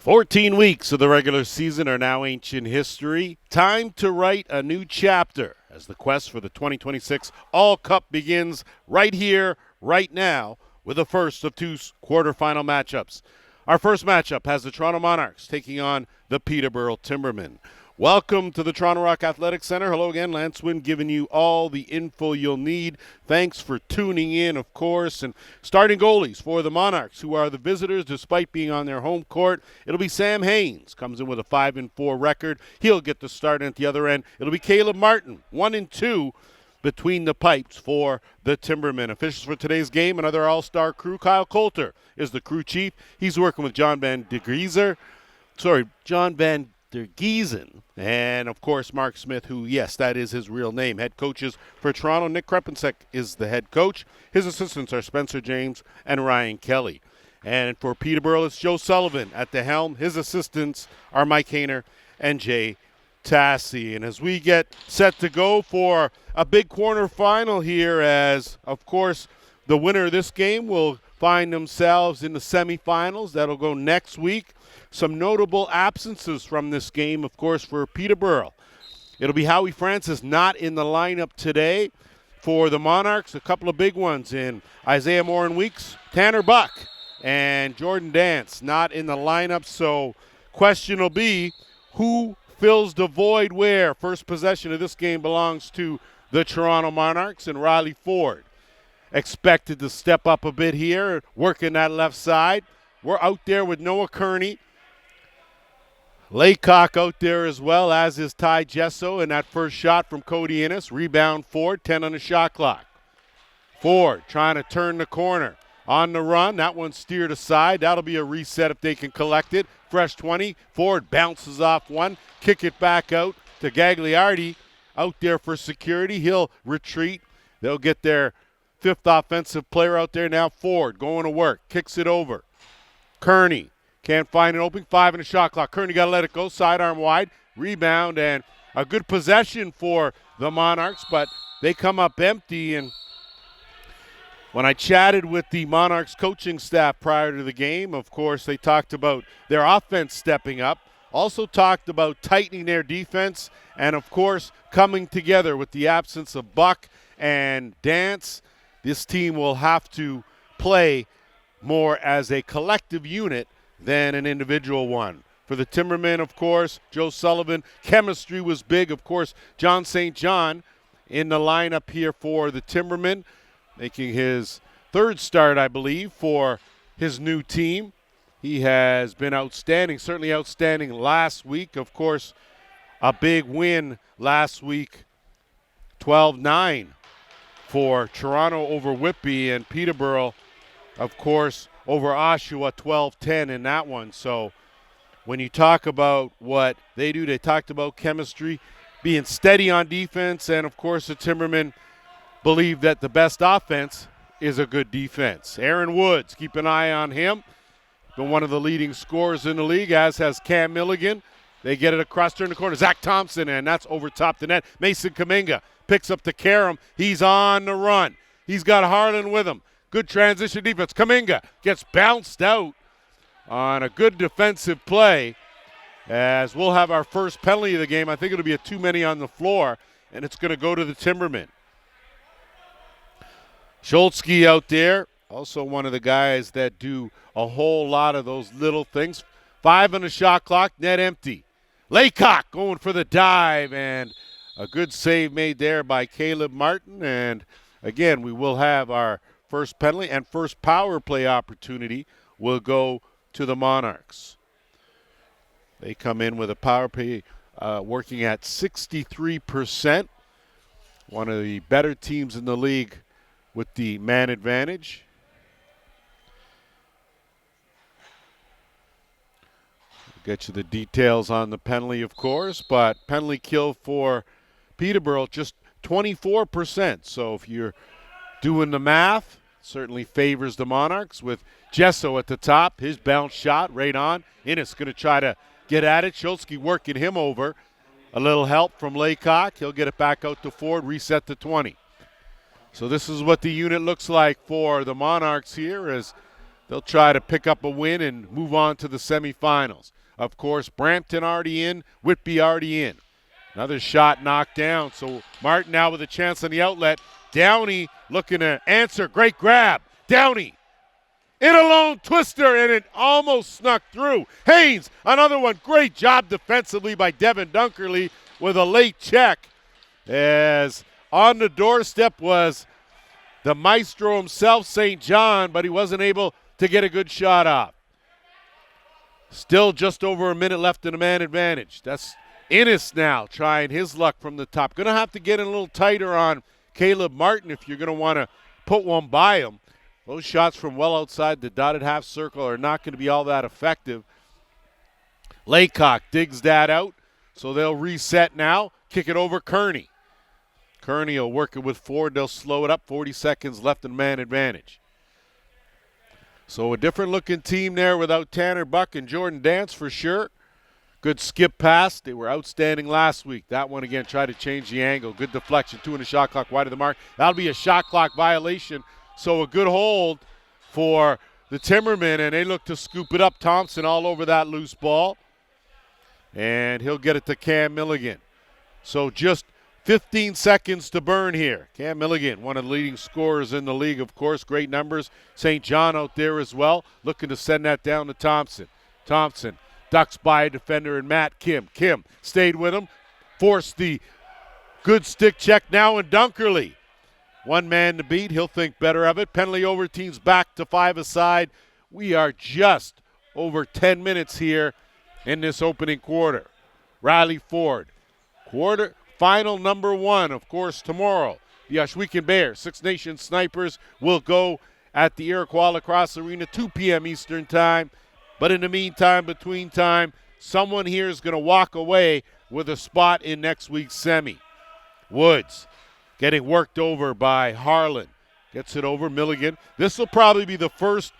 14 weeks of the regular season are now ancient history. Time to write a new chapter as the quest for the 2026 All-Cup begins right here, right now, with the first of two quarterfinal matchups. Our first matchup has the Toronto Monarchs taking on the Peterborough Timbermen. Welcome to the Toronto Rock Athletic Center. Hello again, Lance Wynn giving you all the info you'll need. Thanks for tuning in, of course. And starting goalies for the Monarchs, who are the visitors despite being on their home court, it'll be Sam Haynes, comes in with a 5-4 record. He'll get the start at the other end. It'll be Caleb Martin, 1-2 between the pipes for the Timbermen. Officials for today's game, another all-star crew. Kyle Coulter is the crew chief. He's working with John Van Giesen, and, of course, Mark Smith, who, yes, that is his real name. Head coaches for Toronto, Nick Krepensek is the head coach. His assistants are Spencer James and Ryan Kelly. And for Peterborough, it's Joe Sullivan at the helm. His assistants are Mike Hayner and Jay Tassi. And as we get set to go for a big quarterfinal here, as, of course, the winner of this game will find themselves in the semifinals. That'll go next week. Some notable absences from this game, of course, for Peterborough. It'll be Howie Francis not in the lineup today. For the Monarchs, a couple of big ones in Isaiah Morin-Weeks, Tanner Buck, and Jordan Dance not in the lineup. So question will be, who fills the void where? First possession of this game belongs to the Toronto Monarchs, and Riley Ford expected to step up a bit here, working that left side. We're out there with Noah Kearney. Laycock out there as well, as is Ty Jesso, and that first shot from Cody Innes. Rebound Ford, 10 on the shot clock. Ford trying to turn the corner. On the run, that one steered aside. That'll be a reset if they can collect it. Fresh 20. Ford bounces off one. Kick it back out to Gagliardi out there for security. He'll retreat. They'll get their fifth offensive player out there now. Ford going to work. Kicks it over. Kearney. Can't find an opening. 5 in the shot clock. Kearney got to let it go. Sidearm wide. Rebound and a good possession for the Monarchs, but they come up empty. And when I chatted with the Monarchs coaching staff prior to the game, of course, they talked about their offense stepping up. Also talked about tightening their defense and, of course, coming together with the absence of Buck and Dance. This team will have to play more as a collective unit than an individual one. For the Timbermen, of course, Joe Sullivan, chemistry was big. Of course, John St. John in the lineup here for the Timbermen, making his third start, I believe, for his new team. He has been outstanding, certainly outstanding last week. Of course, a big win last week, 12-9 for Toronto over Whitby, and Peterborough, of course, over Oshawa, 12-10 in that one. So when you talk about what they do, they talked about chemistry, being steady on defense, and, of course, the Timbermen believe that the best offense is a good defense. Aaron Woods, keep an eye on him. Been one of the leading scorers in the league, as has Cam Milligan. They get it across, turn the corner. Zach Thompson, and that's over top the net. Mason Kaminga picks up the Karam. He's on the run. He's got Harlan with him. Good transition defense. Kaminga gets bounced out on a good defensive play, as we'll have our first penalty of the game. I think it'll be a too many on the floor, and it's going to go to the Timbermen. Schultzky out there, also one of the guys that do a whole lot of those little things. 5 on the shot clock, net empty. Laycock going for the dive, and a good save made there by Caleb Martin. And, again, we will have our first penalty, and first power play opportunity will go to the Monarchs. They come in with a power play working at 63%. One of the better teams in the league with the man advantage. We'll get you the details on the penalty, of course, but penalty kill for Peterborough just 24%. So if you're doing the math, certainly favors the Monarchs with Jesso at the top. His bounce shot right on. Innes going to try to get at it. Schultzky working him over. A little help from Laycock. He'll get it back out to Ford, reset to 20. So this is what the unit looks like for the Monarchs here, as they'll try to pick up a win and move on to the semifinals. Of course, Brampton already in, Whitby already in. Another shot knocked down, so Martin now with a chance on the outlet. Downey looking to answer, great grab. Downey in a lone twister, and it almost snuck through. Haynes, another one. Great job defensively by Devin Dunkerley with a late check. As on the doorstep was the maestro himself, St. John, but he wasn't able to get a good shot off. Still just over a minute left in the man advantage. That's Innes now trying his luck from the top. Going to have to get in a little tighter on Caleb Martin if you're going to want to put one by him. Those shots from well outside the dotted half circle are not going to be all that effective. Laycock digs that out, so they'll reset now. Kick it over Kearney. Kearney will work it with Ford. They'll slow it up. 40 seconds left in man advantage. So a different looking team there without Tanner Buck and Jordan Dance for sure. Good skip pass. They were outstanding last week. That one again tried to change the angle. Good deflection. 2 in the shot clock, wide of the mark. That'll be a shot clock violation. So a good hold for the Timbermen, and they look to scoop it up. Thompson all over that loose ball. And he'll get it to Cam Milligan. So just 15 seconds to burn here. Cam Milligan, one of the leading scorers in the league, of course. Great numbers. St. John out there as well, looking to send that down to Thompson. Thompson ducks by a defender and Matt Kim. Kim stayed with him, forced the good stick check now in Dunkerley. One man to beat. He'll think better of it. Penalty over, teams back to 5-a-side. We are just over 10 minutes here in this opening quarter. Riley Ford. Quarter final number 1, of course, tomorrow. The Ohsweken Bears, Six Nations Snipers, will go at the Iroquois Lacrosse Arena, 2 p.m. Eastern Time. But in the meantime, between time, someone here is going to walk away with a spot in next week's semi. Woods getting worked over by Harlan. Gets it over Milligan. This will probably be the first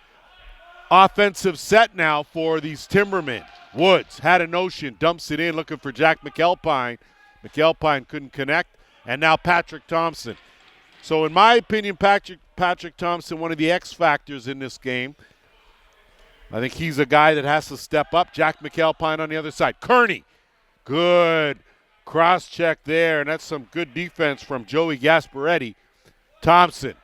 offensive set now for these Timbermen. Woods had a notion, dumps it in, looking for Jack McAlpine. McAlpine couldn't connect. And now Patrick Thompson. So in my opinion, Patrick Thompson, one of the X factors in this game. I think he's a guy that has to step up. Jack McAlpine on the other side. Kearney, good cross-check there, and that's some good defense from Joey Gasparetti. Thompson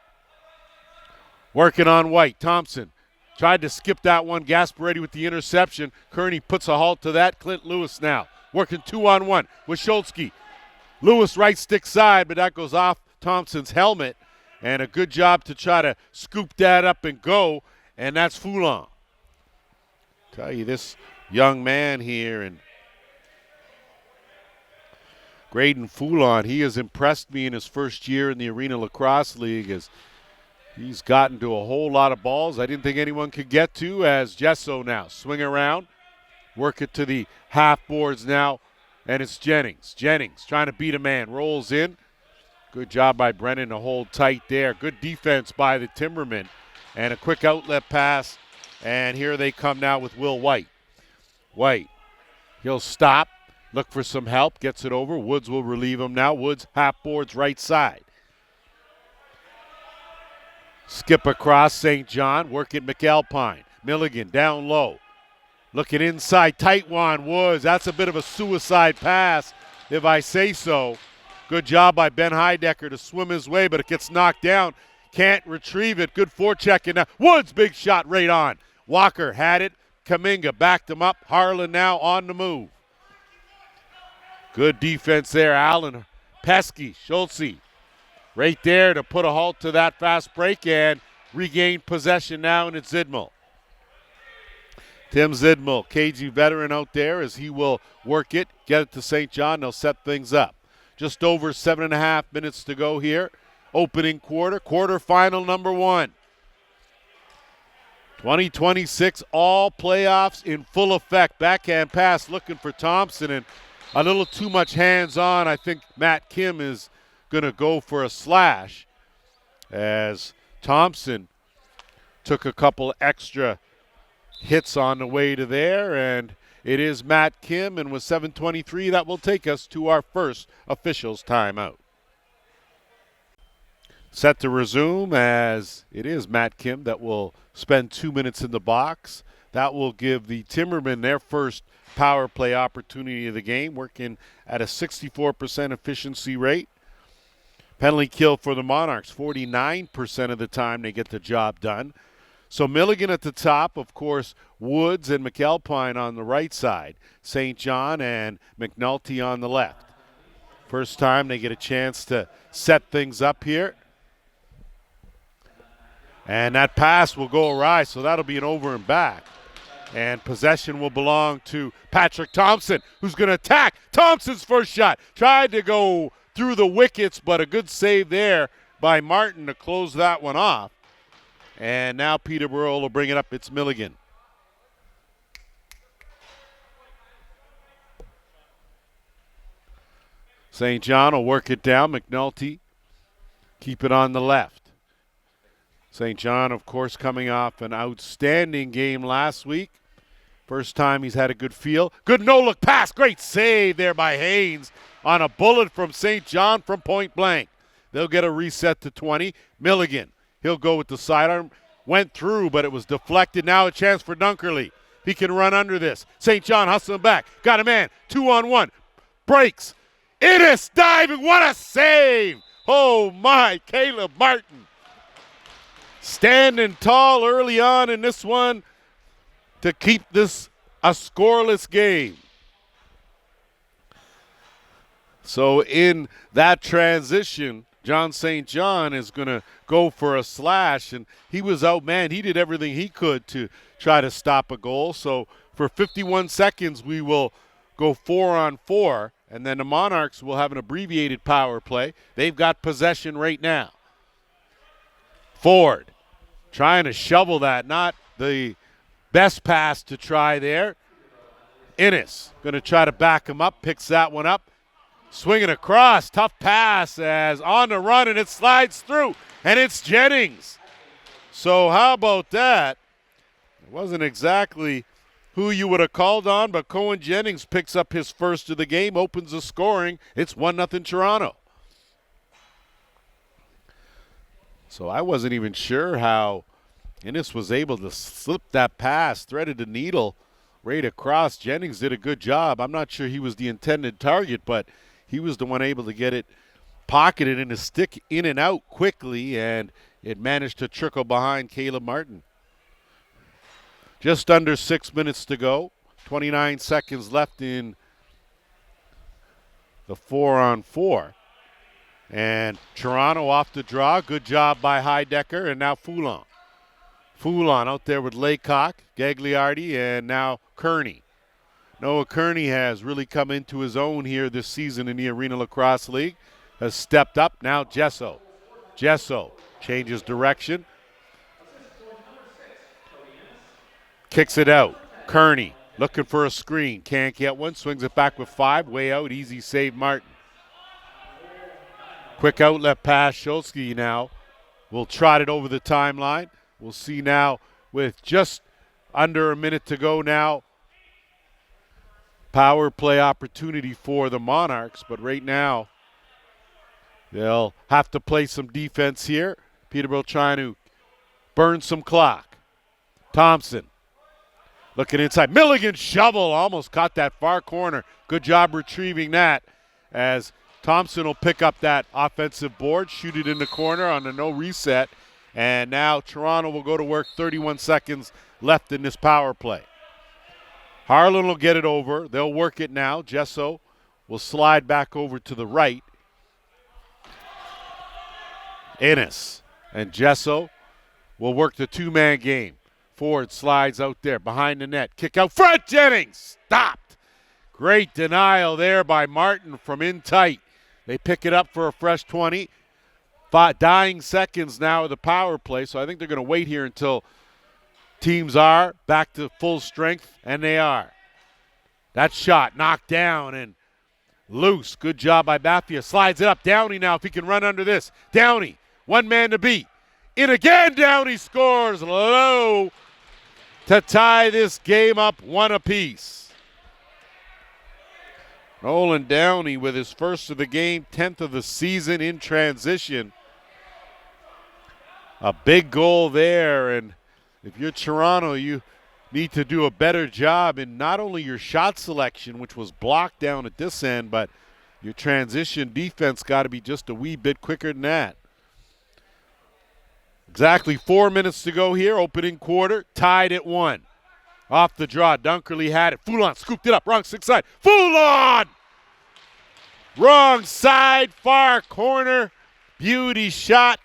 working on White. Thompson tried to skip that one. Gasparetti with the interception. Kearney puts a halt to that. Clint Lewis now working 2-on-1 with Schultzke. Lewis right stick side, but that goes off Thompson's helmet. And a good job to try to scoop that up and go, and that's Foulon. Tell you, this young man here, and Graydon Foulon, he has impressed me in his first year in the Arenalacrosseleague as he's gotten to a whole lot of balls I didn't think anyone could get to. As Gesso now swing around, work it to the half boards now, and it's Jennings. Jennings trying to beat a man, rolls in. Good job by Brennan to hold tight there. Good defense by the Timbermen, and a quick outlet pass, and here they come now with Will White. White, he'll stop. Look for some help, gets it over. Woods will relieve him now. Woods half boards right side. Skip across St. John, working McAlpine. Milligan down low. Looking inside, tight one, Woods. That's a bit of a suicide pass, if I say so. Good job by Ben Heidecker to swim his way, but it gets knocked down. Can't retrieve it. Good forechecking now. Woods, big shot right on. Walker had it. Kaminga backed him up. Harlan now on the move. Good defense there, Allen. Pesky, Schultze, right there to put a halt to that fast break and regain possession now, and it's Zidmel. Tim Zidmel, KG veteran out there as he will work it, get it to St. John. They'll set things up. Just over 7.5 minutes to go here. Opening quarter, quarterfinal number 1. 2026 all playoffs in full effect. Backhand pass looking for Thompson, and a little too much hands-on. I think Matt Kim is going to go for a slash as Thompson took a couple extra hits on the way to there, and it is Matt Kim, and with 7:23, that will take us to our first officials timeout. Set to resume as it is Matt Kim that will spend 2 minutes in the box. That will give the Timbermen their first power play opportunity of the game, working at a 64% efficiency rate. Penalty kill for the Monarchs, 49% of the time they get the job done. So Milligan at the top, of course, Woods and McAlpine on the right side, St. John and McNulty on the left. First time they get a chance to set things up here. And that pass will go awry, so that'll be an over and back. And possession will belong to Patrick Thompson, who's going to attack. Thompson's first shot. Tried to go through the wickets, but a good save there by Martin to close that one off. And now Peterborough will bring it up. It's Milligan. St. John will work it down. McNulty keep it on the left. St. John, of course, coming off an outstanding game last week. First time he's had a good feel. Good no-look pass. Great save there by Haynes on a bullet from St. John from point blank. They'll get a reset to 20. Milligan, he'll go with the sidearm. Went through, but it was deflected. Now a chance for Dunkerley. He can run under this. St. John hustling back. Got a man. 2-on-1. Breaks. Innes diving. What a save. Oh, my. Caleb Martin. Standing tall early on in this one to keep this a scoreless game. So in that transition, John St. John is going to go for a slash, and he was outmanned. He did everything he could to try to stop a goal. So for 51 seconds, we will go 4-on-4, and then the Monarchs will have an abbreviated power play. They've got possession right now. Ford trying to shovel that, not the best pass to try there. Innes going to try to back him up, picks that one up. Swinging across, tough pass as on the run, and it slides through, and it's Jennings. So how about that? It wasn't exactly who you would have called on, but Cohen Jennings picks up his first of the game, opens the scoring. It's 1-0 Toronto. So I wasn't even sure how Innes was able to slip that pass, threaded the needle right across. Jennings did a good job. I'm not sure he was the intended target, but he was the one able to get it pocketed and to stick in and out quickly, and it managed to trickle behind Caleb Martin. Just under 6 minutes to go. 29 seconds left in the 4-on-4. And Toronto off the draw. Good job by Heidecker, and now Foulon. Foulon out there with Laycock, Gagliardi, and now Kearney. Noah Kearney has really come into his own here this season in the Arenalacrosseleague. Has stepped up. Now Jesso. Jesso changes direction. Kicks it out. Kearney looking for a screen. Can't get one. Swings it back with 5. Way out. Easy save, Martin. Quick outlet pass. Shulsky now will trot it over the timeline. We'll see now with just under a minute to go now. Power play opportunity for the Monarchs, but right now they'll have to play some defense here. Peterborough trying to burn some clock. Thompson looking inside. Milligan shovel almost caught that far corner. Good job retrieving that as Thompson will pick up that offensive board, shoot it in the corner on the no reset, and now Toronto will go to work. 31 seconds left in this power play. Harlan will get it over. They'll work it now. Jesso will slide back over to the right. Innes and Jesso will work the two-man game. Ford slides out there behind the net. Kick out front. Jennings stopped. Great denial there by Martin from in tight. They pick it up for a fresh 20. Dying seconds now of the power play, so I think they're going to wait here until teams are back to full strength, and they are. That shot knocked down and loose. Good job by Baffia. Slides it up. Downey now if he can run under this. Downey, one man to beat. In again, Downey scores low to tie this game up 1 apiece. Nolan Downey with his first of the game, 10th of the season in transition. A big goal there, and if you're Toronto, you need to do a better job in not only your shot selection, which was blocked down at this end, but your transition defense got to be just a wee bit quicker than that. Exactly 4 minutes to go here, opening quarter, tied at 1. Off the draw, Dunkerley had it. Foulon scooped it up, wrong stick side. Foulon! Wrong side, far corner. Beauty shot.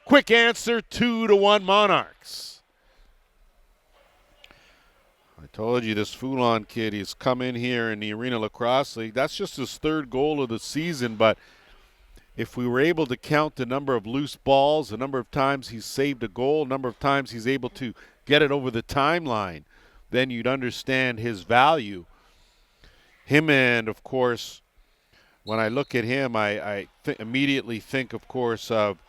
Quick answer, 2-1 Monarchs. I told you this Foulon kid, he's come in here in the Arenalacrosseleague. That's just his 3rd goal of the season, but if we were able to count the number of loose balls, the number of times he's saved a goal, the number of times he's able to get it over the timeline, then you'd understand his value. Him and, of course, when I look at him, I immediately think, of course, of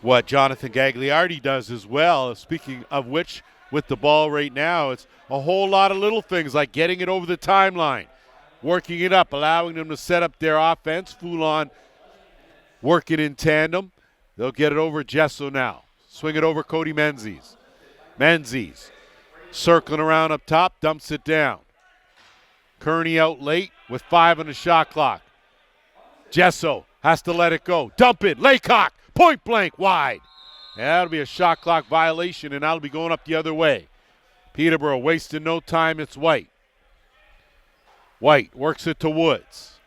what Jonathan Gagliardi does as well. Speaking of which, with the ball right now, it's a whole lot of little things like getting it over the timeline, working it up, allowing them to set up their offense. Foulon working in tandem. They'll get it over Gesso now. Swing it over Cody Menzies. Menzies circling around up top, dumps it down. Kearney out late with 5 on the shot clock. Gesso has to let it go. Dump it. Laycock, point blank, wide. And that'll be a shot clock violation, and that'll be going up the other way. Peterborough wasting no time. It's White. White works it to Woods.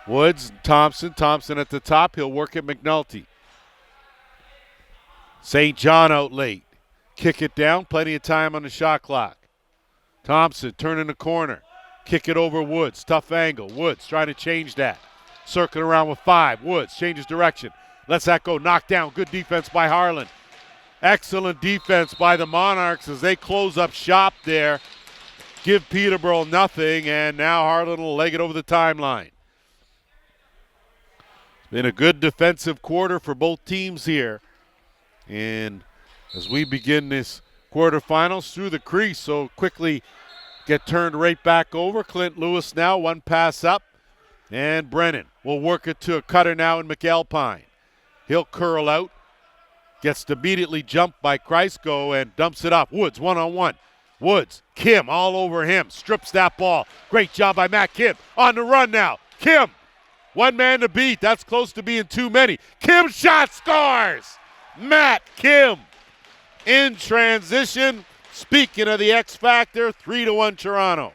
Woods, Thompson at the top. He'll work at McNulty. St. John out late. Kick it down. Plenty of time on the shot clock. Thompson turning the corner. Kick it over Woods. Tough angle. Woods trying to change that. Circling around with 5. Woods changes direction. Lets that go. Knocked down. Good defense by Harlan. Excellent defense by the Monarchs as they close up shop there. Give Peterborough nothing, and now Harlan will leg it over the timeline. Been a good defensive quarter for both teams here. And as we begin this quarterfinals through the crease, so quickly get turned right back over. Clint Lewis now, 1 pass up. And Brennan will work it to a cutter now in McAlpine. He'll curl out. Gets immediately jumped by Kreisco and dumps it off. Woods, 1-on-1. Woods, Kim all over him. Strips that ball. Great job by Matt Kim. On the run now. Kim. 1 man to beat. That's close to being too many. Kim shot, scores! Matt Kim in transition. Speaking of the X Factor, 3-1 Toronto.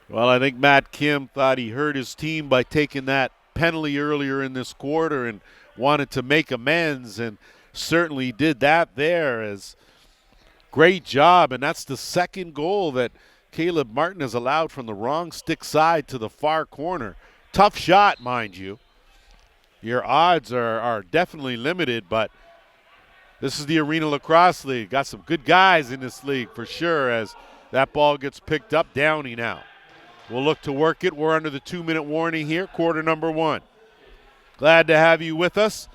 Well, I think Matt Kim thought he hurt his team by taking that penalty earlier in this quarter and wanted to make amends, and certainly did that there. As great job, and that's the 2nd goal that Caleb Martin has allowed from the wrong stick side to the far corner. Tough shot, mind you. Your odds are definitely limited, but this is the Arenalacrosseleague. Got some good guys in this league for sure as that ball gets picked up. Downey now will look to work it. We're under the 2-minute warning here, quarter number 1. Glad to have you with us.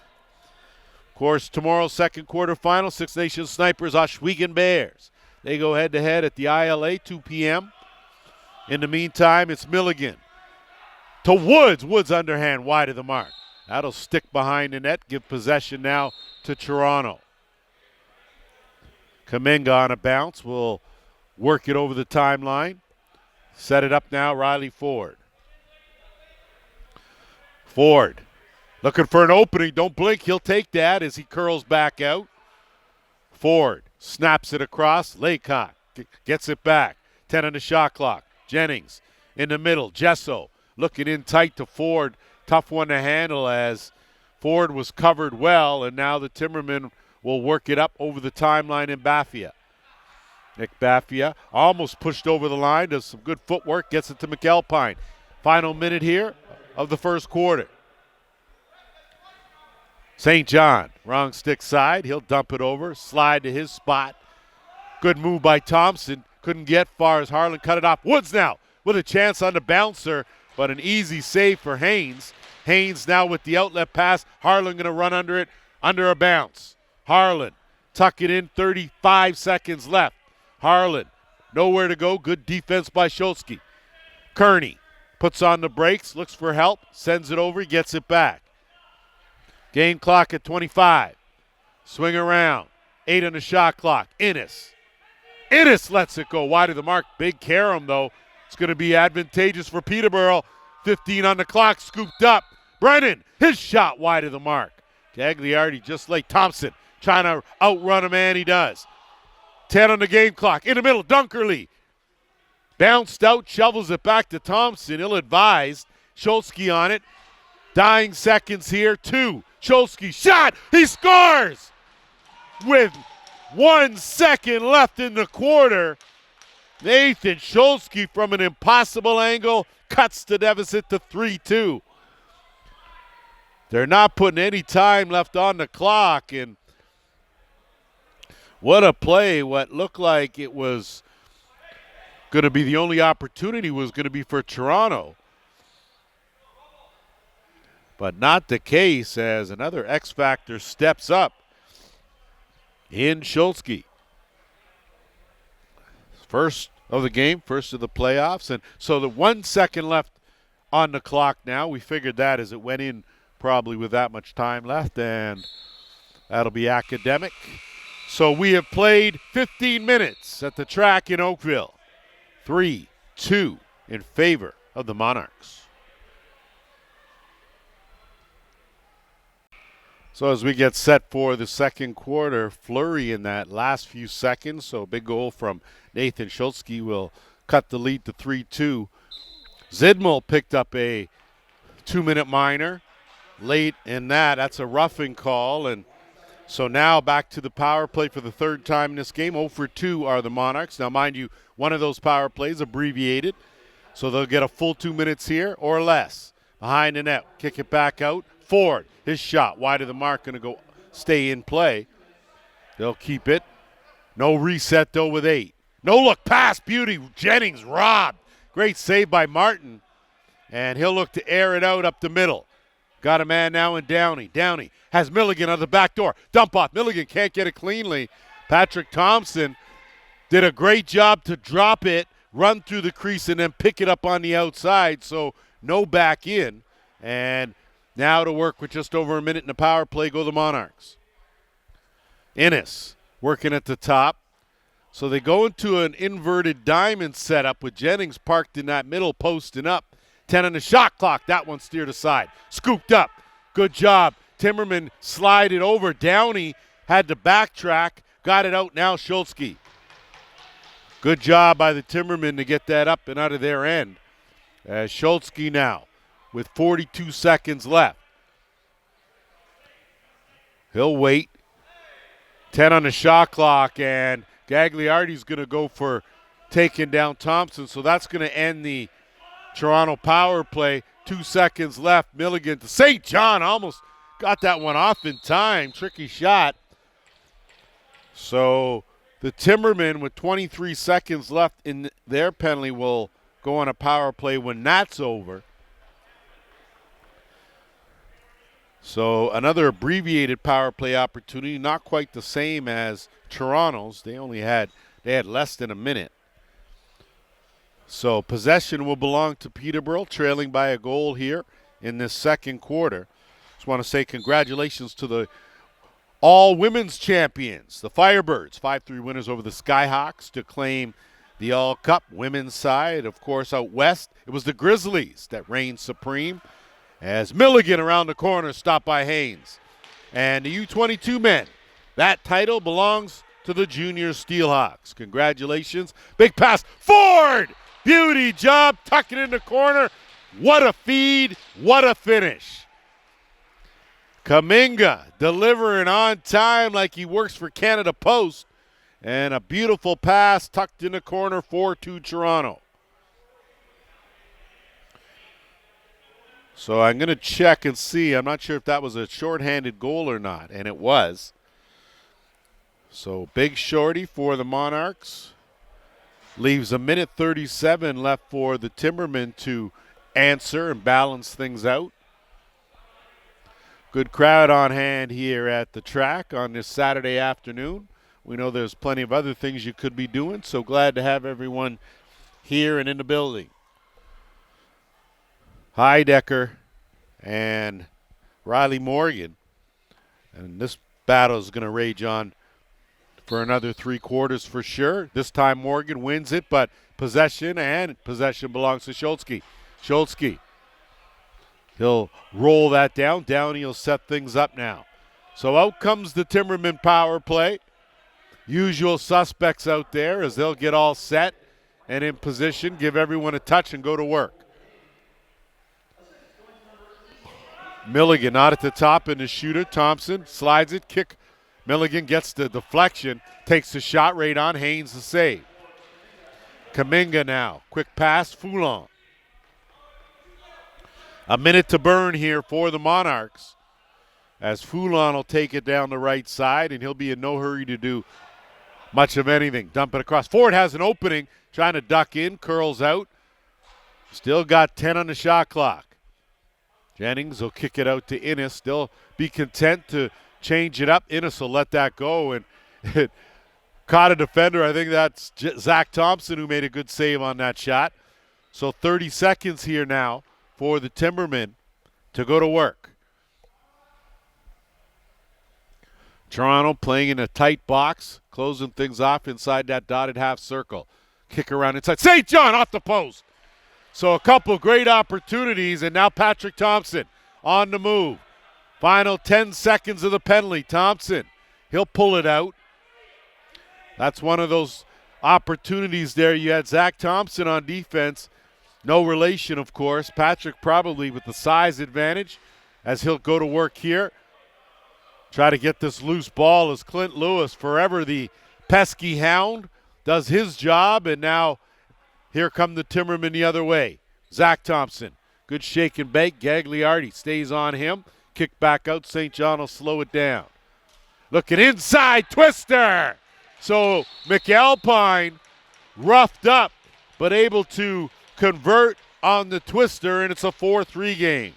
Of course, tomorrow's 2nd quarterfinal, Six Nations Snipers, Ohsweken Bears. They go head-to-head at the ILA, 2 p.m. In the meantime, it's Milligan to Woods. Woods underhand, wide of the mark. That'll stick behind the net, give possession now to Toronto. Kaminga on a bounce will work it over the timeline. Set it up now, Riley Ford. Ford looking for an opening. Don't blink, he'll take that as he curls back out. Ford snaps it across. Laycock gets it back. 10 on the shot clock. Jennings in the middle. Gesso looking in tight to Ford. Tough one to handle as Ford was covered well, and now the Timbermen will work it up over the timeline in Baffia. Nick Baffia almost pushed over the line. Does some good footwork. Gets it to McAlpine. Final minute here of the 1st quarter. St. John, wrong stick side. He'll dump it over, slide to his spot. Good move by Thompson. Couldn't get far as Harlan cut it off. Woods now with a chance on the bouncer, but an easy save for Haynes. Haynes now with the outlet pass. Harlan going to run under it, under a bounce. Harlan, tuck it in, 35 seconds left. Harlan, nowhere to go. Good defense by Schultzky. Kearney puts on the brakes, looks for help, sends it over, gets it back. Game clock at 25. Swing around. 8 on the shot clock. Innes lets it go wide of the mark. Big carom, though. It's going to be advantageous for Peterborough. 15 on the clock. Scooped up. Brennan, his shot wide of the mark. Gagliardi, just like Thompson, trying to outrun a man. He does. 10 on the game clock. In the middle, Dunkerley. Bounced out, shovels it back to Thompson. Ill-advised. Scholsky on it. Dying seconds here. 2. Scholsky shot. He scores with 1 second left in the quarter. Nathan Scholsky from an impossible angle cuts the deficit to 3-2. They're not putting any time left on the clock, and what a play. What looked like it was going to be the only opportunity was going to be for Toronto. But not the case, as another X Factor steps up in Scholsky. First of the game, first of the playoffs. And so the 1 second left on the clock now. We figured that as it went in probably with that much time left, and that'll be academic. So we have played 15 minutes at the track in Oakville. 3-2 in favor of the Monarchs. So as we get set for the second quarter, flurry in that last few seconds. So a big goal from Nathan Scholsky will cut the lead to 3-2. Zidmal picked up a 2-minute minor late in that. That's a roughing call. And so now back to the power play for the third time in this game. 0 for 2 are the Monarchs. Now, mind you, one of those power plays abbreviated. So they'll get a full 2 minutes here or less. Behind the net, kick it back out. Ford, his shot wide of the mark, going to go stay in play. They'll keep it. No reset, though, with 8. No look pass, beauty. Jennings robbed. Great save by Martin. And he'll look to air it out up the middle. Got a man now in Downey. Downey has Milligan on the back door. Dump off. Milligan can't get it cleanly. Patrick Thompson did a great job to drop it, run through the crease, and then pick it up on the outside. So no back in. And now to work with just over a minute in the power play go the Monarchs. Innes working at the top. So they go into an inverted diamond setup with Jennings parked in that middle, posting up. 10 on the shot clock. That one steered aside. Scooped up. Good job. Timbermen slide it over. Downey had to backtrack. Got it out now, Scholsky. Good job by the Timbermen to get that up and out of their end. As Scholsky now with 42 seconds left. He'll wait. 10 on the shot clock, and Gagliardi's going to go for taking down Thompson. So that's going to end the Toronto power play. 2 seconds left. Milligan to St. John almost got that one off in time. Tricky shot. So the Timbermen with 23 seconds left in their penalty will go on a power play when that's over. So another abbreviated power play opportunity, not quite the same as Toronto's. They had less than a minute. So possession will belong to Peterborough, trailing by a goal here in this second quarter. Just want to say congratulations to the all-women's champions, the Firebirds, 5-3 winners over the Skyhawks to claim the All-Cup women's side. Of course, out west, it was the Grizzlies that reigned supreme as Milligan around the corner stopped by Haynes. And the U22 men, that title belongs to the junior Steelhawks. Congratulations. Big pass. Ford! Beauty job, tuck it in the corner. What a feed, what a finish. Kaminga delivering on time like he works for Canada Post. And a beautiful pass tucked in the corner, 4-2 Toronto. So I'm going to check and see. I'm not sure if that was a shorthanded goal or not, and it was. So big shorty for the Monarchs. Leaves a minute 37 left for the Timbermen to answer and balance things out. Good crowd on hand here at the track on this Saturday afternoon. We know there's plenty of other things you could be doing, so glad to have everyone here and in the building. Heidecker and Riley Morgan And this battle is going to rage on for another 3 quarters for sure. This time Morgan wins it, but possession belongs to Schultzke. Schultzke, he'll roll that down. Downey will set things up now. So out comes the Timbermen power play. Usual suspects out there as they'll get all set and in position, give everyone a touch and go to work. Milligan not at the top in the shooter. Thompson slides it, kick. Milligan gets the deflection, takes the shot right on. Haynes the save. Kuminga now, quick pass, Foulon. A minute to burn here for the Monarchs as Foulon will take it down the right side, and he'll be in no hurry to do much of anything. Dump it across. Ford has an opening, trying to duck in, curls out. Still got 10 on the shot clock. Jennings will kick it out to Innes. Still be content to change it up. Innes will let that go, and it caught a defender. I think that's Zach Thompson who made a good save on that shot. So 30 seconds here now for the Timbermen to go to work. Toronto playing in a tight box, closing things off inside that dotted half circle. Kick around inside. St. John off the post. So a couple great opportunities, and now Patrick Thompson on the move. Final 10 seconds of the penalty. Thompson, he'll pull it out. That's one of those opportunities there. You had Zach Thompson on defense. No relation, of course. Patrick probably with the size advantage as he'll go to work here. Try to get this loose ball as Clint Lewis, forever the pesky hound, does his job, and now here come the Timbermen the other way. Zach Thompson, good shake and bake. Gagliardi stays on him. Kick back out. St. John will slow it down. Looking inside, twister. So McAlpine roughed up, but able to convert on the twister, and it's a 4-3 game.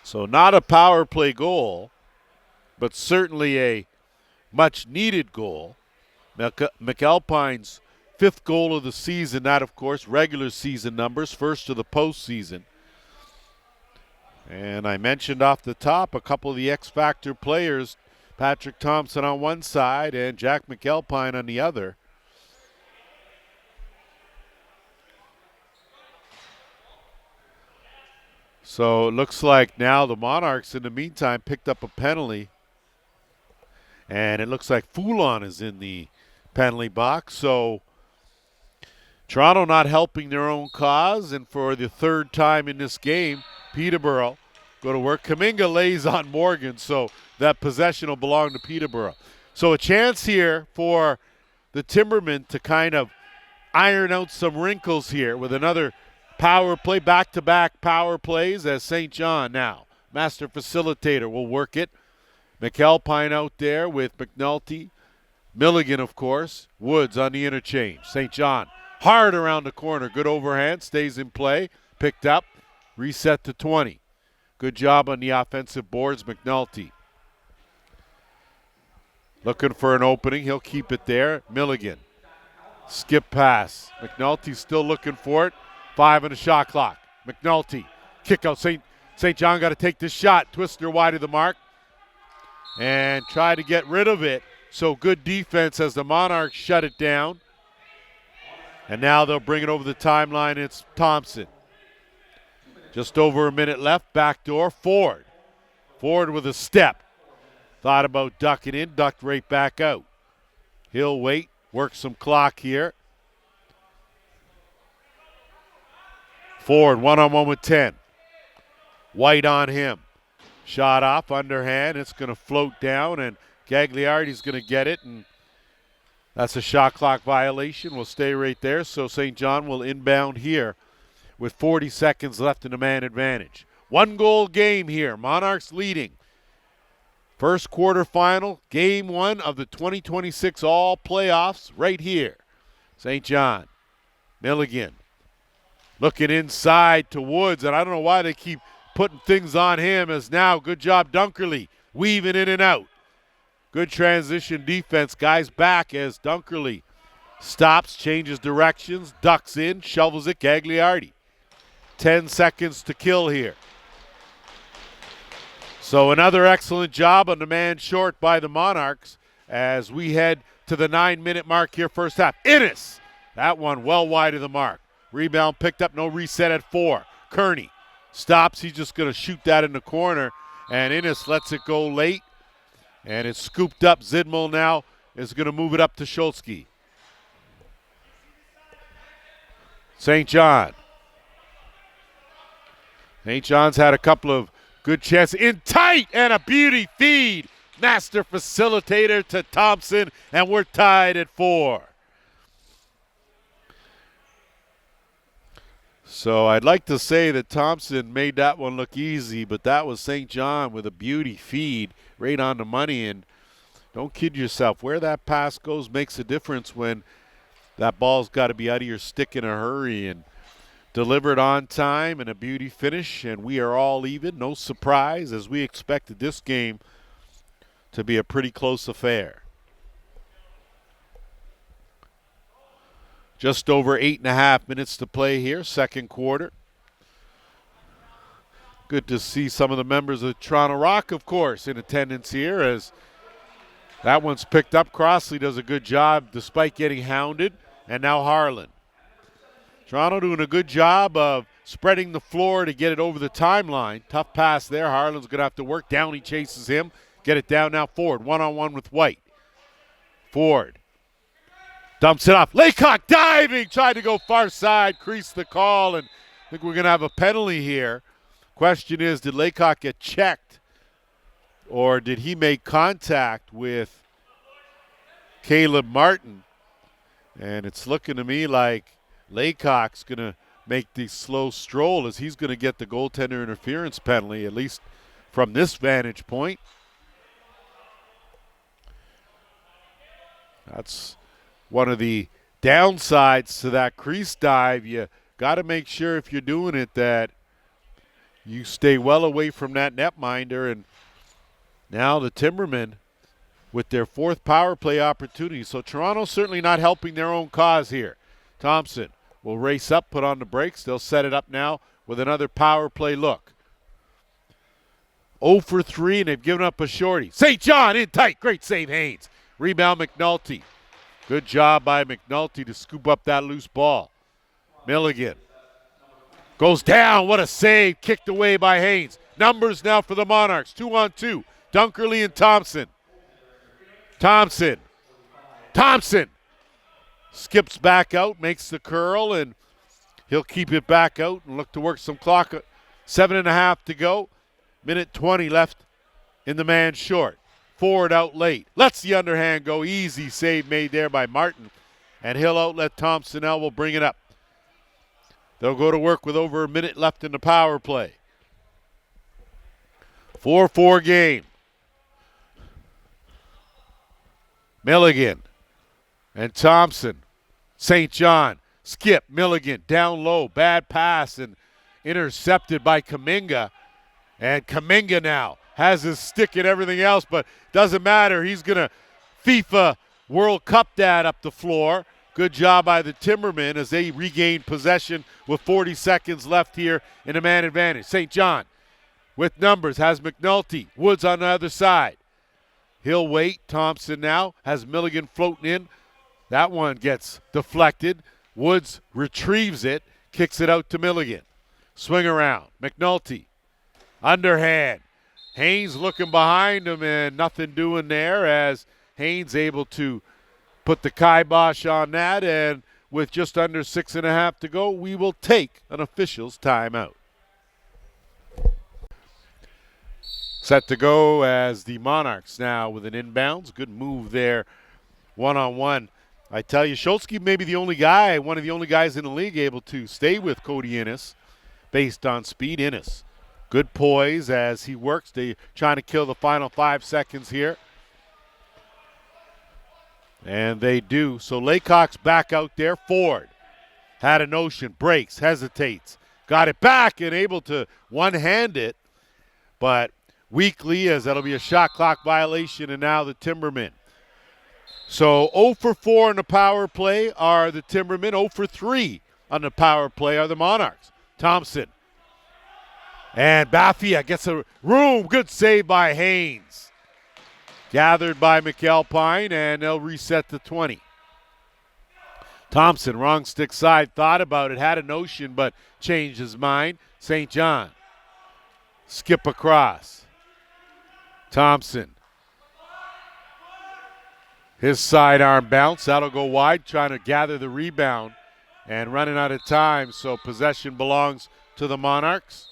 So not a power play goal, but certainly a much-needed goal. McAlpine's 5th goal of the season, that, of course, regular season numbers, first of the postseason. And I mentioned off the top a couple of the X-Factor players, Patrick Thompson on one side and Jack McAlpine on the other. So it looks like now the Monarchs, in the meantime, picked up a penalty. And it looks like Foulon is in the penalty box. So Toronto not helping their own cause. And for the 3rd time in this game, Peterborough go to work. Kuminga lays on Morgan, so that possession will belong to Peterborough. So a chance here for the Timbermen to kind of iron out some wrinkles here with another power play, back-to-back power plays as St. John now, master facilitator, will work it. McAlpine out there with McNulty. Milligan, of course. Woods on the interchange. St. John hard around the corner. Good overhand. Stays in play. Picked up. Reset to 20. Good job on the offensive boards, McNulty. Looking for an opening. He'll keep it there. Milligan. Skip pass. McNulty's still looking for it. 5 on the shot clock. McNulty. Kick out. St. John got to take this shot. Twister wide of the mark. And try to get rid of it. So good defense as the Monarchs shut it down. And now they'll bring it over the timeline. It's Thompson. Just over a minute left. Backdoor. Ford. Ford with a step. Thought about ducking in. Ducked right back out. He'll wait. Work some clock here. Ford one-on-one with 10. White on him. Shot off, underhand. It's going to float down, and Gagliardi's going to get it, and that's a shot clock violation. We'll stay right there, so St. John will inbound here with 40 seconds left in the man advantage. 1-goal game here. Monarchs leading. First quarterfinal, game 1 of the 2026 All Playoffs right here. St. John. Milligan. Looking inside to Woods, and I don't know why they keep putting things on him as now, good job Dunkerley, weaving in and out. Good transition defense, guys back as Dunkerley stops, changes directions, ducks in, shovels it, Gagliardi. 10 seconds to kill here. So another excellent job on the man short by the Monarchs as we head to the 9-minute mark here first half. Innes, that one well wide of the mark. Rebound picked up, no reset at 4. Kearney stops, he's just going to shoot that in the corner, and Innes lets it go late, and it's scooped up. Zidmel now is going to move it up to Schultzke. St. John. St. John's had a couple of good chances. In tight and a beauty feed. Master facilitator to Thompson, and we're tied at 4. So I'd like to say that Thompson made that one look easy, but that was St. John with a beauty feed right on the money. And don't kid yourself, where that pass goes makes a difference when that ball's got to be out of your stick in a hurry. And delivered on time and a beauty finish, and we are all even. No surprise, as we expected this game to be a pretty close affair. Just over 8.5 minutes to play here, second quarter. Good to see some of the members of Toronto Rock, of course, in attendance here, as that one's picked up. Crossley does a good job despite getting hounded, and now Harlan. Toronto doing a good job of spreading the floor to get it over the timeline. Tough pass there. Harlan's going to have to work. Downey chases him. Get it down now. Ford, one-on-one with White. Ford dumps it off. Laycock diving. Tried to go far side. Creased the call, and I think we're going to have a penalty here. Question is, did Laycock get checked, or did he make contact with Caleb Martin? And it's looking to me like Laycock's going to make the slow stroll, as he's going to get the goaltender interference penalty, at least from this vantage point. That's one of the downsides to that crease dive. You got to make sure if you're doing it that you stay well away from that netminder. And now the Timbermen with their 4th power play opportunity. So Toronto certainly not helping their own cause here. Thompson will race up, put on the brakes. They'll set it up now with another power play look. 0 for 3, and they've given up a shorty. St. John in tight. Great save, Haynes. Rebound, McNulty. Good job by McNulty to scoop up that loose ball. Milligan goes down. What a save. Kicked away by Haynes. Numbers now for the Monarchs. 2-on-2. Dunkerley and Thompson. Thompson skips back out, makes the curl, and he'll keep it back out and look to work some clock. 7.5 to go. Minute 20 left in the man short. Ford out late. Lets the underhand go. Easy save made there by Martin. And he'll outlet Thompson. Now will bring it up. They'll go to work with over a minute left in the power play. 4-4 game. Milligan and Thompson. St. John. Skip. Milligan down low. Bad pass and intercepted by Kuminga. And Kuminga now has his stick and everything else, but doesn't matter. He's going to FIFA World Cup that up the floor. Good job by the Timbermen as they regain possession with 40 seconds left here in a man advantage. St. John with numbers has McNulty. Woods on the other side. He'll wait. Thompson now has Milligan floating in. That one gets deflected. Woods retrieves it, kicks it out to Milligan. Swing around. McNulty. Underhand. Haynes looking behind him and nothing doing there, as Haynes able to put the kibosh on that. And with just under 6.5 to go, we will take an official's timeout. Set to go as the Monarchs now with an inbounds. Good move there, one-on-one. I tell you, Schultzke may be the only guy, one of the only guys in the league able to stay with Cody Innes based on speed. Innes, good poise as he works. They're trying to kill the final 5 seconds here. And they do. So Laycock's back out there. Ford had a notion, breaks, hesitates. Got it back and able to one-hand it, but weakly, as that'll be a shot clock violation, and now the Timbermen. So 0 for 4 on the power play are the Timbermen. 0 for 3 on the power play are the Monarchs. Thompson And Bafia gets a room. Good save by Haynes. Gathered by McAlpine, and they'll reset to 20. Thompson, wrong stick side, thought about it, had a notion, but changed his mind. St. John, skip across. Thompson, his sidearm bounce, that'll go wide, trying to gather the rebound and running out of time, so possession belongs to the Monarchs.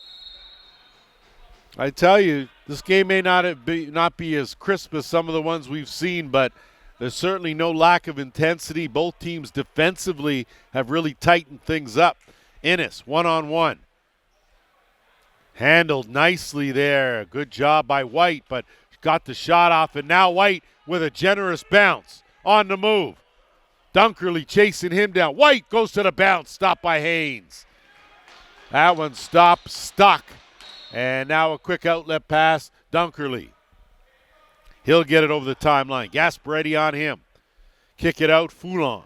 I tell you, this game may not be as crisp as some of the ones we've seen, but there's certainly no lack of intensity. Both teams defensively have really tightened things up. Innes, one-on-one. Handled nicely there. Good job by White, but got the shot off, and now White with a generous bounce on the move. Dunkerley chasing him down. White goes to the bounce, stopped by Haynes. That one stopped, stuck. And now a quick outlet pass, Dunkerley. He'll get it over the timeline. Gasparetti on him. Kick it out, Foulon.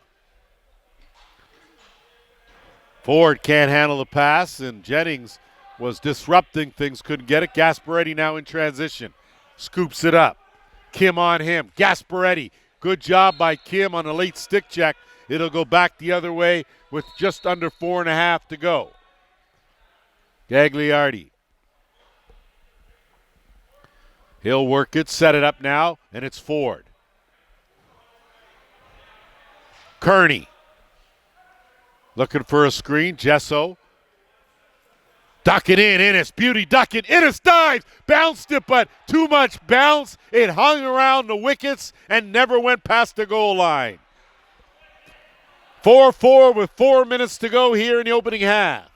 Ford can't handle the pass, and Jennings was disrupting things, couldn't get it. Gasparetti now in transition. Scoops it up. Kim on him. Gasparetti. Good job by Kim on a late stick check. It'll go back the other way with just under 4.5 to go. Gagliardi. He'll work it, set it up now, and it's Ford. Kearney. Looking for a screen. Gesso. Duck it in. Innes. Beauty duck it. Innes dives. Bounced it, but too much bounce. It hung around the wickets and never went past the goal line. 4-4 with 4 minutes to go here in the opening half.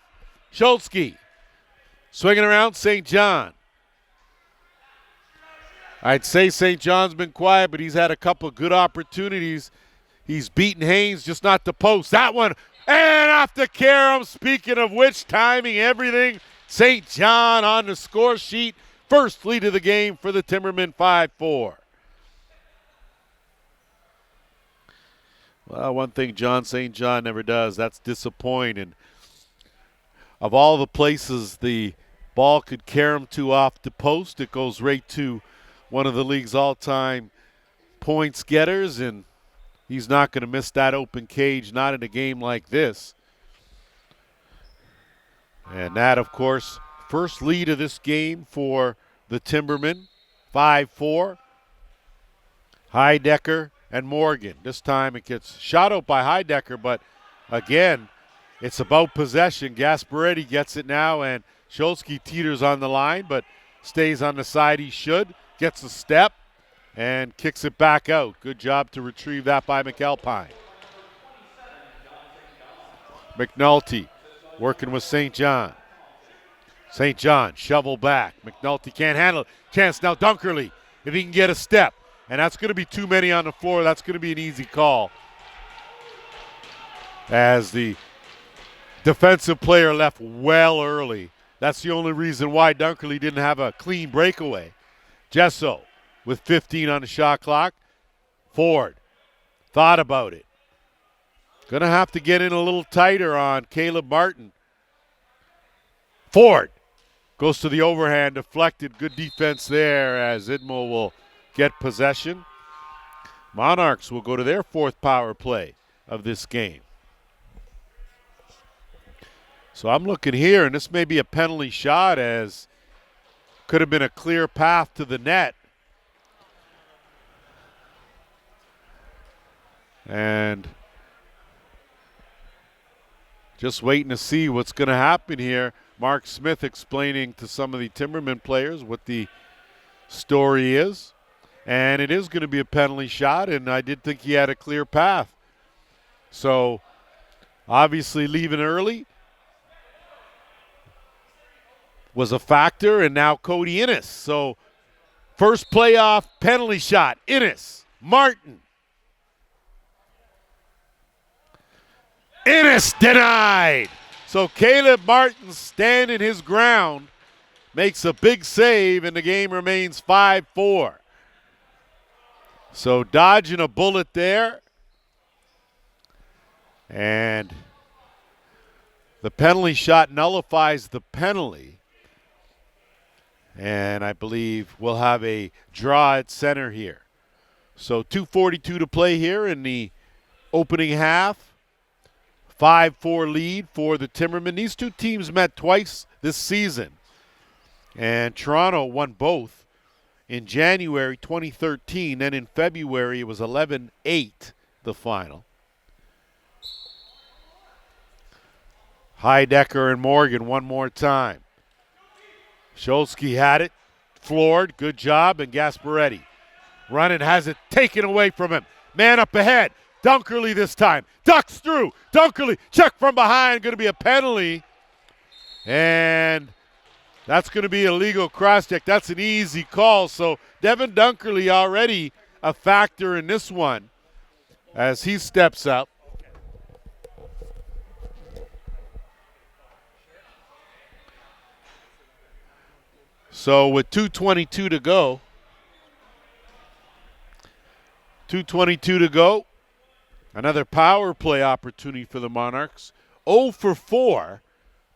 Schultzky. Swinging around St. John. I'd say St. John's been quiet, but he's had a couple good opportunities. He's beaten Haynes, just not the post. That one, and off the carom. Speaking of which, timing everything. St. John on the score sheet. First lead of the game for the Timbermen, 5-4. Well, one thing St. John never does, that's disappoint. And of all the places the ball could carom to off the post, it goes right to one of the league's all-time points getters, and he's not going to miss that open cage, not in a game like this. And that, of course, first lead of this game for the Timbermen, 5-4. Heidecker and Morgan. This time it gets shot out by Heidecker, but again, it's about possession. Gasparetti gets it now, and Schultzky teeters on the line, but stays on the side he should. Gets a step and kicks it back out. Good job to retrieve that by McAlpine. McNulty working with St. John. St. John, shovel back. McNulty can't handle it. Chance now, Dunkerley, if he can get a step. And that's going to be too many on the floor. That's going to be an easy call. As the defensive player left well early. That's the only reason why Dunkerley didn't have a clean breakaway. Gesso with 15 on the shot clock. Ford thought about it. Going to have to get in a little tighter on Caleb Martin. Ford goes to the overhand, deflected. Good defense there as Idmo will get possession. Monarchs will go to their fourth power play of this game. So I'm looking here, and this may be a penalty shot as could have been a clear path to the net. And just waiting to see what's going to happen here. Mark Smith explaining to some of the Timbermen players what the story is. And it is going to be a penalty shot, and I did think he had a clear path. So obviously leaving early was a factor, and now Cody Innes. So first playoff penalty shot, Innes, Martin. Innes denied. So Caleb Martin standing his ground, makes a big save, and the game remains 5-4. So dodging a bullet there. And the penalty shot nullifies the penalty. And I believe we'll have a draw at center here. So 2:42 to play here in the opening half. 5-4 lead for the Timbermen. These two teams met twice this season. And Toronto won both in January 2013. Then in February, it was 11-8, the final. Heidecker and Morgan one more time. Scholzke had it, floored, good job, and Gasparetti running, has it taken away from him. Man up ahead, Dunkerley this time, ducks through, Dunkerley, check from behind, going to be a penalty, and that's going to be a legal cross-check. That's an easy call, so Devin Dunkerley already a factor in this one as he steps up. So with 2:22 to go, another power play opportunity for the Monarchs. 0 for 4,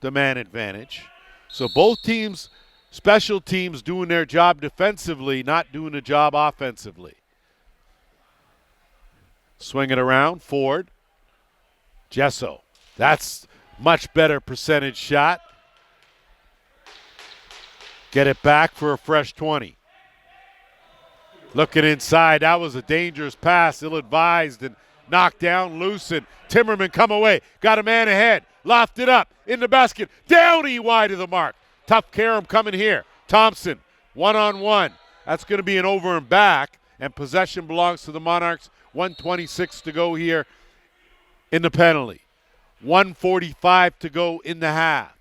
the man advantage. So both teams, special teams, doing their job defensively, not doing a job offensively. Swing it around, Ford. Jesso, that's much better percentage shot. Get it back for a fresh 20. Looking inside, that was a dangerous pass, ill-advised and knocked down, loose, and Timbermen come away. Got a man ahead, lofted up, in the basket, down wide of the mark. Tough carom coming here. Thompson, one-on-one. That's going to be an over and back, and possession belongs to the Monarchs. 1:26 to go here in the penalty. 1:45 to go in the half.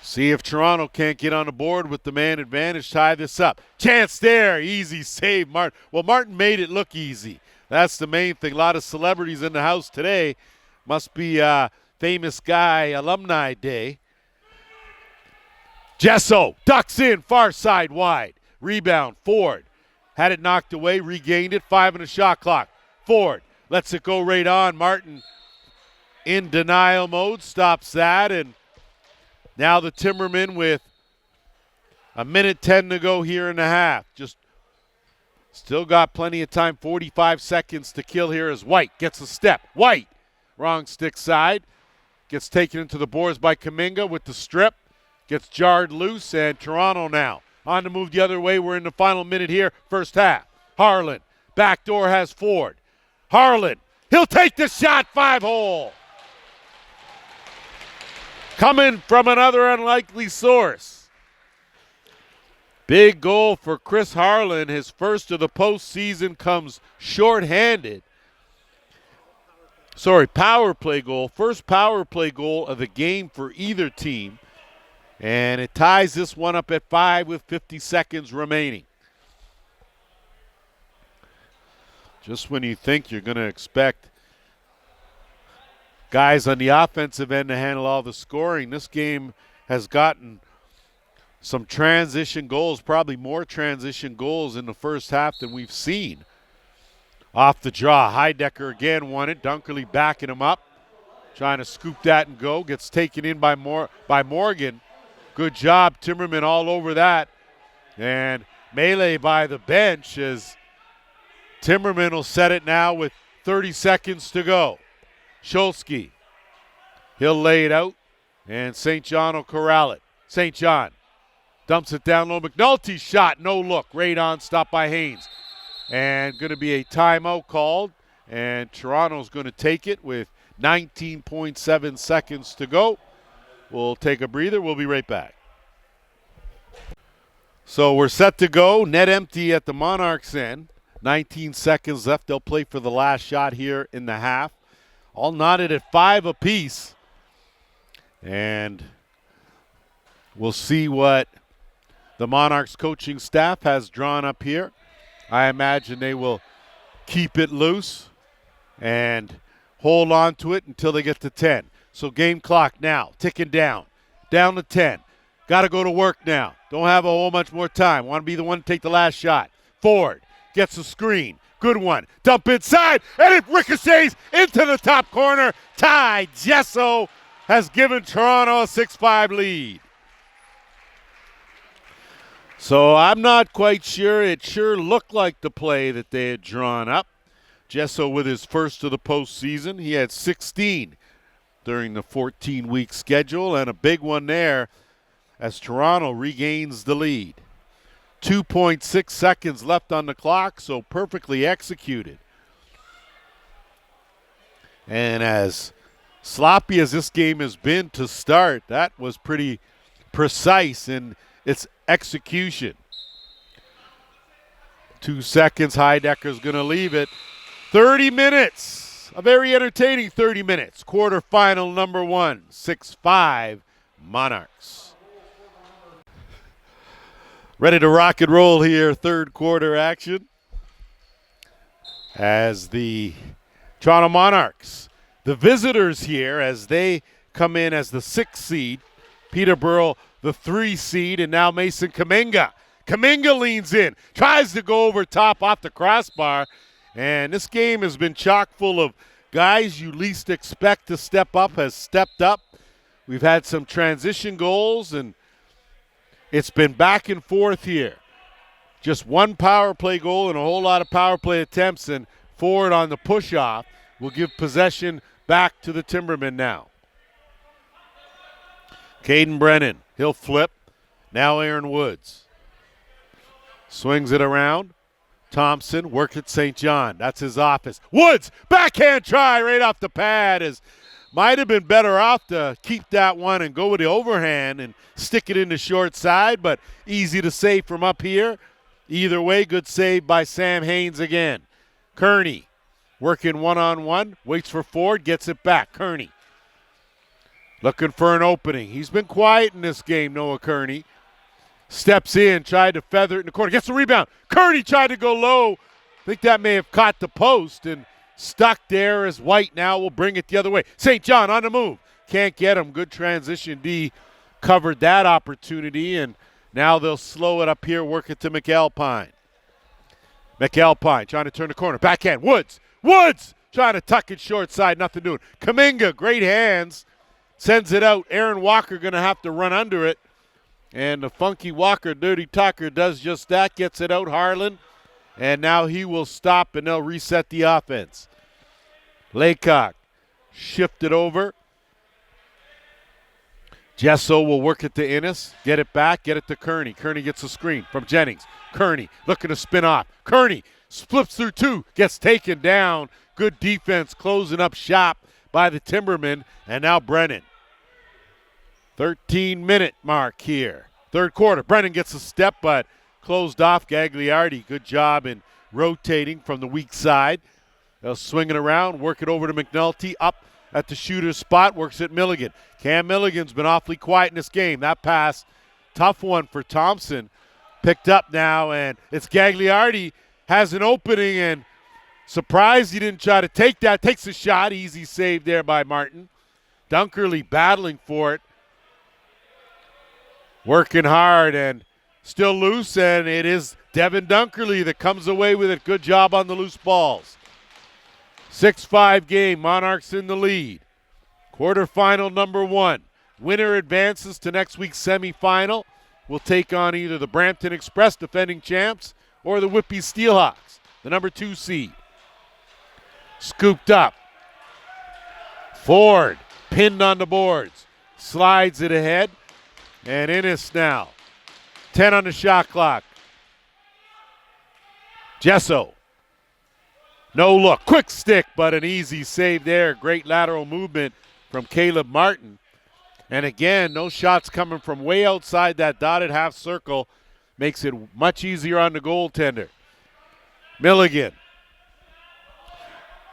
See if Toronto can't get on the board with the man advantage, tie this up. Chance there, easy save, Martin. Well, Martin made it look easy. That's the main thing. A lot of celebrities in the house today. Must be famous guy alumni day. Jesso ducks in, far side wide. Rebound, Ford. Had it knocked away, regained it, 5 on the shot clock. Ford lets it go right on. Martin in denial mode, stops that, and now the Timbermen with 1:10 to go here in the half. Just still got plenty of time, 45 seconds to kill here as White gets a step. White, wrong stick side, gets taken into the boards by Kuminga with the strip, gets jarred loose, and Toronto now on to move the other way. We're in the final minute here, first half. Harlan, backdoor has Ford. Harlan, he'll take the shot, 5-hole. Coming from another unlikely source. Big goal for Chris Harlan. His first of the postseason comes shorthanded. Power play goal. First power play goal of the game for either team. And it ties this one up at 5 with 50 seconds remaining. Just when you think you're going to expect guys on the offensive end to handle all the scoring, this game has gotten some transition goals, probably more transition goals in the first half than we've seen. Off the draw, Heidecker again won it. Dunkerley backing him up, trying to scoop that and go. Gets taken in by Morgan. Good job, Timberman all over that. And melee by the bench as Timberman will set it now with 30 seconds to go. Scholzke, he'll lay it out, and St. John will corral it. St. John dumps it down low. McNulty's shot, no look, right on, stopped by Haynes. And going to be a timeout called, and Toronto's going to take it with 19.7 seconds to go. We'll take a breather. We'll be right back. So we're set to go. Net empty at the Monarchs' end. 19 seconds left. They'll play for the last shot here in the half. All knotted at 5 apiece. And we'll see what the Monarchs coaching staff has drawn up here. I imagine they will keep it loose and hold on to it until they get to 10. So game clock now, ticking down to 10. Got to go to work now. Don't have a whole much more time. Want to be the one to take the last shot. Ford gets a screen. Good one. Dump inside, and it ricochets into the top corner. Ty Jesso has given Toronto a 6-5 lead. So I'm not quite sure. It sure looked like the play that they had drawn up. Jesso with his first of the postseason. He had 16 during the 14-week schedule, and a big one there as Toronto regains the lead. 2.6 seconds left on the clock, so perfectly executed. And as sloppy as this game has been to start, that was pretty precise in its execution. 2 seconds, Heidecker's going to leave it. 30 minutes, a very entertaining 30 minutes. Quarterfinal number 1, 6-5 Monarchs. Ready to rock and roll here, third quarter action. As the Toronto Monarchs, the visitors here, as they come in as the 6th seed. Peterborough, the 3 seed, and now Mason Kaminga. Kaminga leans in, tries to go over top off the crossbar, and this game has been chock full of guys you least expect to step up has stepped up. We've had some transition goals, and it's been back and forth here. Just one power play goal and a whole lot of power play attempts, and Ford on the push-off will give possession back to the Timbermen now. Caden Brennan, he'll flip. Now Aaron Woods. Swings it around. Thompson, work at St. John. That's his office. Woods, backhand try right off the pad. Might have been better off to keep that one and go with the overhand and stick it in the short side, but easy to save from up here. Either way, good save by Sam Haynes again. Kearney working one-on-one, waits for Ford, gets it back. Kearney looking for an opening. He's been quiet in this game, Noah Kearney. Steps in, tried to feather it in the corner, gets the rebound. Kearney tried to go low. I think that may have caught the post and stuck there as White now will bring it the other way. St. John on the move. Can't get him. Good transition D covered that opportunity, and now they'll slow it up here, work it to McAlpine. McAlpine trying to turn the corner. Backhand. Woods trying to tuck it short side. Nothing doing. Kaminga, great hands. Sends it out. Aaron Walker going to have to run under it. And the funky Walker, Dirty Tucker, does just that. Gets it out, Harlan. And now he will stop, and they'll reset the offense. Laycock shifted over. Jesso will work it to Innes. Get it back, get it to Kearney. Kearney gets a screen from Jennings. Kearney looking to spin off. Kearney splits through 2, gets taken down. Good defense closing up shop by the Timbermen. And now Brennan. 13-minute mark here. Third quarter. Brennan gets a step, but closed off. Gagliardi, good job in rotating from the weak side. They'll swing it around, work it over to McNulty. Up at the shooter's spot, works at Milligan. Cam Milligan's been awfully quiet in this game. That pass, tough one for Thompson. Picked up now, and it's Gagliardi. Has an opening, and surprised he didn't try to take that. Takes a shot. Easy save there by Martin. Dunkerley battling for it. Working hard and still loose, and it is Devin Dunkerley that comes away with it. Good job on the loose balls. 6-5 game. Monarchs in the lead. Quarterfinal number 1. Winner advances to next week's semifinal. Will take on either the Brampton Express, defending champs, or the Whitby Steelhawks, the number 2 seed. Scooped up. Ford pinned on the boards. Slides it ahead. And Innes now. 10 on the shot clock. Jesso. No look. Quick stick, but an easy save there. Great lateral movement from Caleb Martin. And again, no shots coming from way outside that dotted half circle. Makes it much easier on the goaltender. Milligan.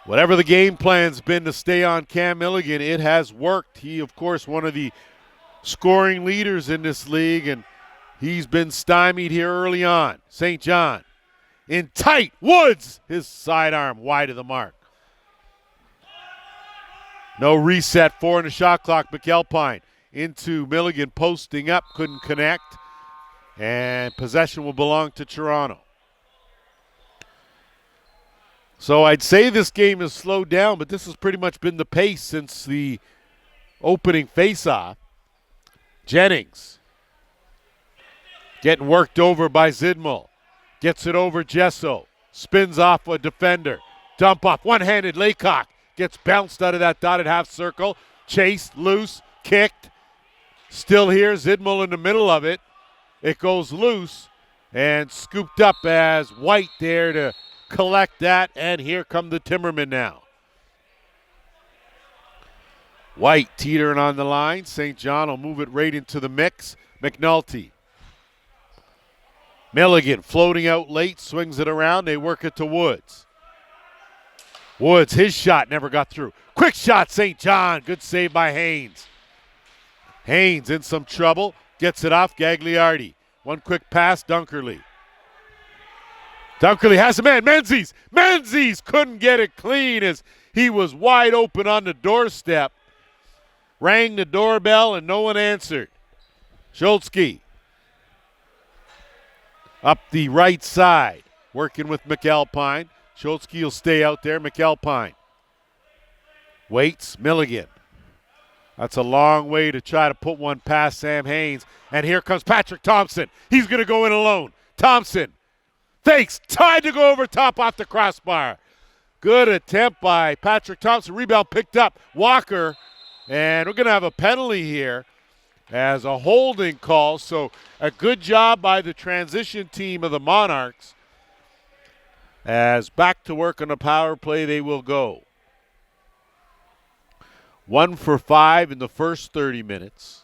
Whatever the game plan's been to stay on Cam Milligan, it has worked. He, of course, one of the scoring leaders in this league, and he's been stymied here early on. St. John in tight. Woods, his sidearm wide of the mark. No reset. 4 in the shot clock. McAlpine into Milligan, posting up, couldn't connect, and possession will belong to Toronto. So I'd say this game has slowed down, but this has pretty much been the pace since the opening faceoff. Jennings Getting worked over by Zidmel. Gets it over Jesso. Spins off a defender. Dump off. One-handed Laycock. Gets bounced out of that dotted half circle. Chased, loose, kicked. Still here, Zidmel in the middle of it. It goes loose and scooped up as White there to collect that. And here come the Timbermen now. White teetering on the line. St. John will move it right into the mix. McNulty. Milligan floating out late, swings it around. They work it to Woods. Woods, his shot never got through. Quick shot, St. John. Good save by Haynes. Haynes in some trouble. Gets it off Gagliardi. One quick pass, Dunkerley. Dunkerley has a man. Menzies couldn't get it clean as he was wide open on the doorstep. Rang the doorbell and no one answered. Schultzke up the right side, working with McAlpine. Schultzke will stay out there. McAlpine waits. Milligan. That's a long way to try to put one past Sam Haynes. And here comes Patrick Thompson. He's going to go in alone. Thompson fakes. Tried to go over top off the crossbar. Good attempt by Patrick Thompson. Rebound picked up. Walker. And we're going to have a penalty here as a holding call. So a good job by the transition team of the Monarchs. As back to work on the power play they will go. 1 for 5 in the first 30 minutes.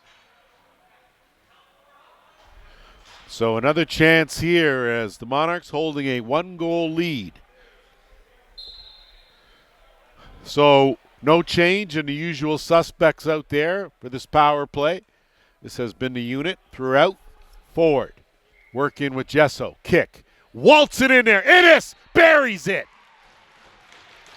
So another chance here as the Monarchs holding a 1-goal lead. So no change in the usual suspects out there for this power play. This has been the unit throughout. Ford working with Jesso. Kick. Waltz it in there. Innes buries it.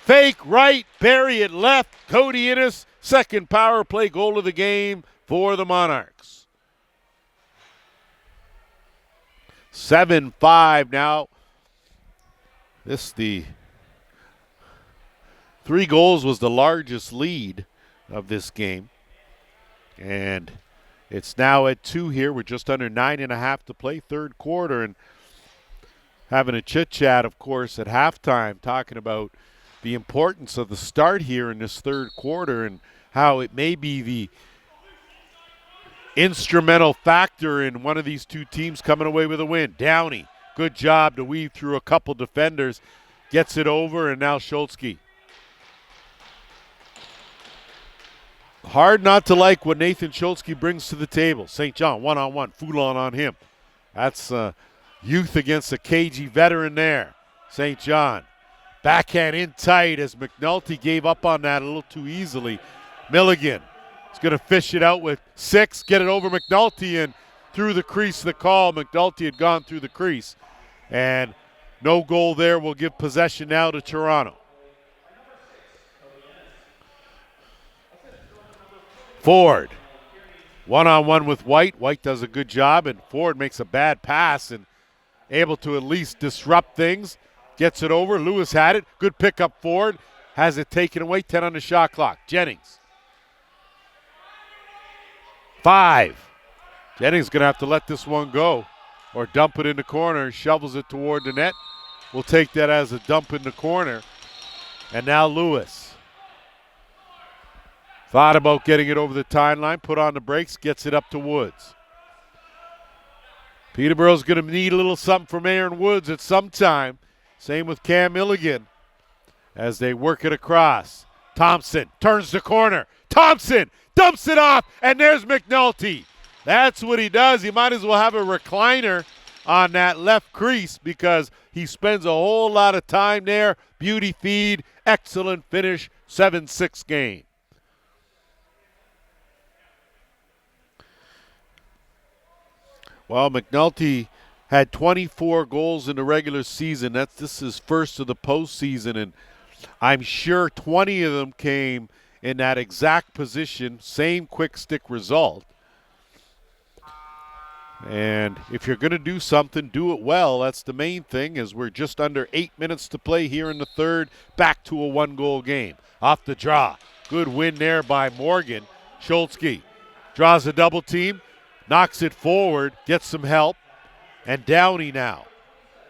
Fake right, bury it left. Cody Innes, second power play goal of the game for the Monarchs. 7-5 now. The 3 goals was the largest lead of this game. And it's now at 2 here. We're just under 9.5 to play, third quarter. And having a chit-chat, of course, at halftime, talking about the importance of the start here in this third quarter and how it may be the instrumental factor in one of these two teams coming away with a win. Downey, good job to weave through a couple defenders. Gets it over, and now Schultzke. Hard not to like what Nathan Schultzke brings to the table. St. John, one-on-one, Foulon on him. That's youth against a cagey veteran there. St. John. Backhand in tight as McNulty gave up on that a little too easily. Milligan is going to fish it out with 6, get it over McNulty and through the crease the call. McNulty had gone through the crease. And no goal there will give possession now to Toronto. Ford, one-on-one with White. White does a good job, and Ford makes a bad pass and able to at least disrupt things. Gets it over. Lewis had it. Good pickup. Ford has it taken away. 10 on the shot clock. Jennings. 5. Jennings going to have to let this one go or dump it in the corner. Shovels it toward the net. We'll take that as a dump in the corner. And now Lewis. Thought about getting it over the timeline, put on the brakes, gets it up to Woods. Peterborough's going to need a little something from Aaron Woods at some time. Same with Cam Milligan as they work it across. Thompson turns the corner. Thompson dumps it off, and there's McNulty. That's what he does. He might as well have a recliner on that left crease because he spends a whole lot of time there. Beauty feed, excellent finish, 7-6 game. Well, McNulty had 24 goals in the regular season. This is first of the postseason, and I'm sure 20 of them came in that exact position, same quick stick result. And if you're going to do something, do it well. That's the main thing, as we're just under 8 minutes to play here in the third, back to a 1-goal game. Off the draw. Good win there by Morgan. Schultzke draws a double team. Knocks it forward, gets some help. And Downey now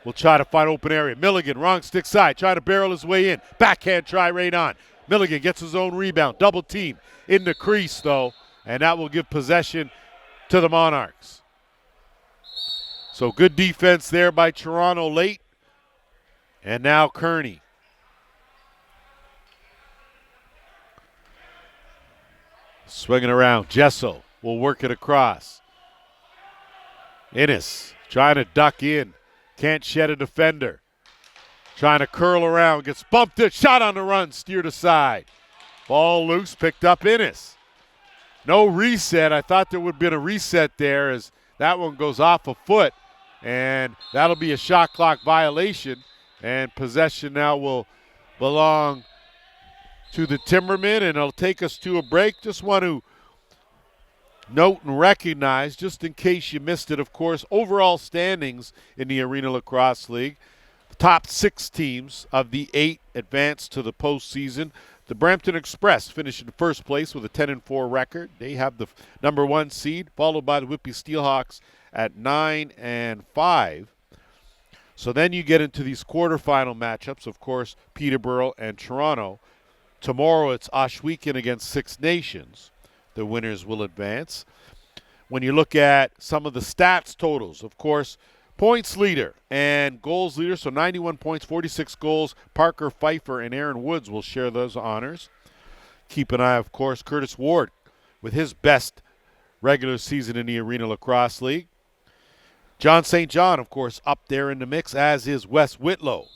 will try to find open area. Milligan, wrong stick side, trying to barrel his way in. Backhand try right on. Milligan gets his own rebound. Double team in the crease, though, and that will give possession to the Monarchs. So good defense there by Toronto late. And now Kearney. Swinging around. Jesso will work it across. Innes trying to duck in. Can't shed a defender. Trying to curl around. Gets bumped in. Shot on the run. Steered aside. Ball loose. Picked up Innes. No reset. I thought there would have been a reset there as that one goes off a foot. And that'll be a shot clock violation. And possession now will belong to the Timbermen. And it'll take us to a break. Just want to note and recognize, just in case you missed it, of course, overall standings in the Arena Lacrosse League. The top 6 teams of the 8 advance to the postseason. The Brampton Express finished in first place with a 10-4 record. They have the number 1 seed, followed by the Whitby Steelhawks at 9-5. So then you get into these quarterfinal matchups, of course, Peterborough and Toronto. Tomorrow it's Ohsweken against Six Nations. The winners will advance. When you look at some of the stats totals, of course, points leader and goals leader, so 91 points, 46 goals. Parker Pfeiffer and Aaron Woods will share those honors. Keep an eye, of course, Curtis Ward with his best regular season in the Arena Lacrosse League. John St. John, of course, up there in the mix, as is Wes Whitlow.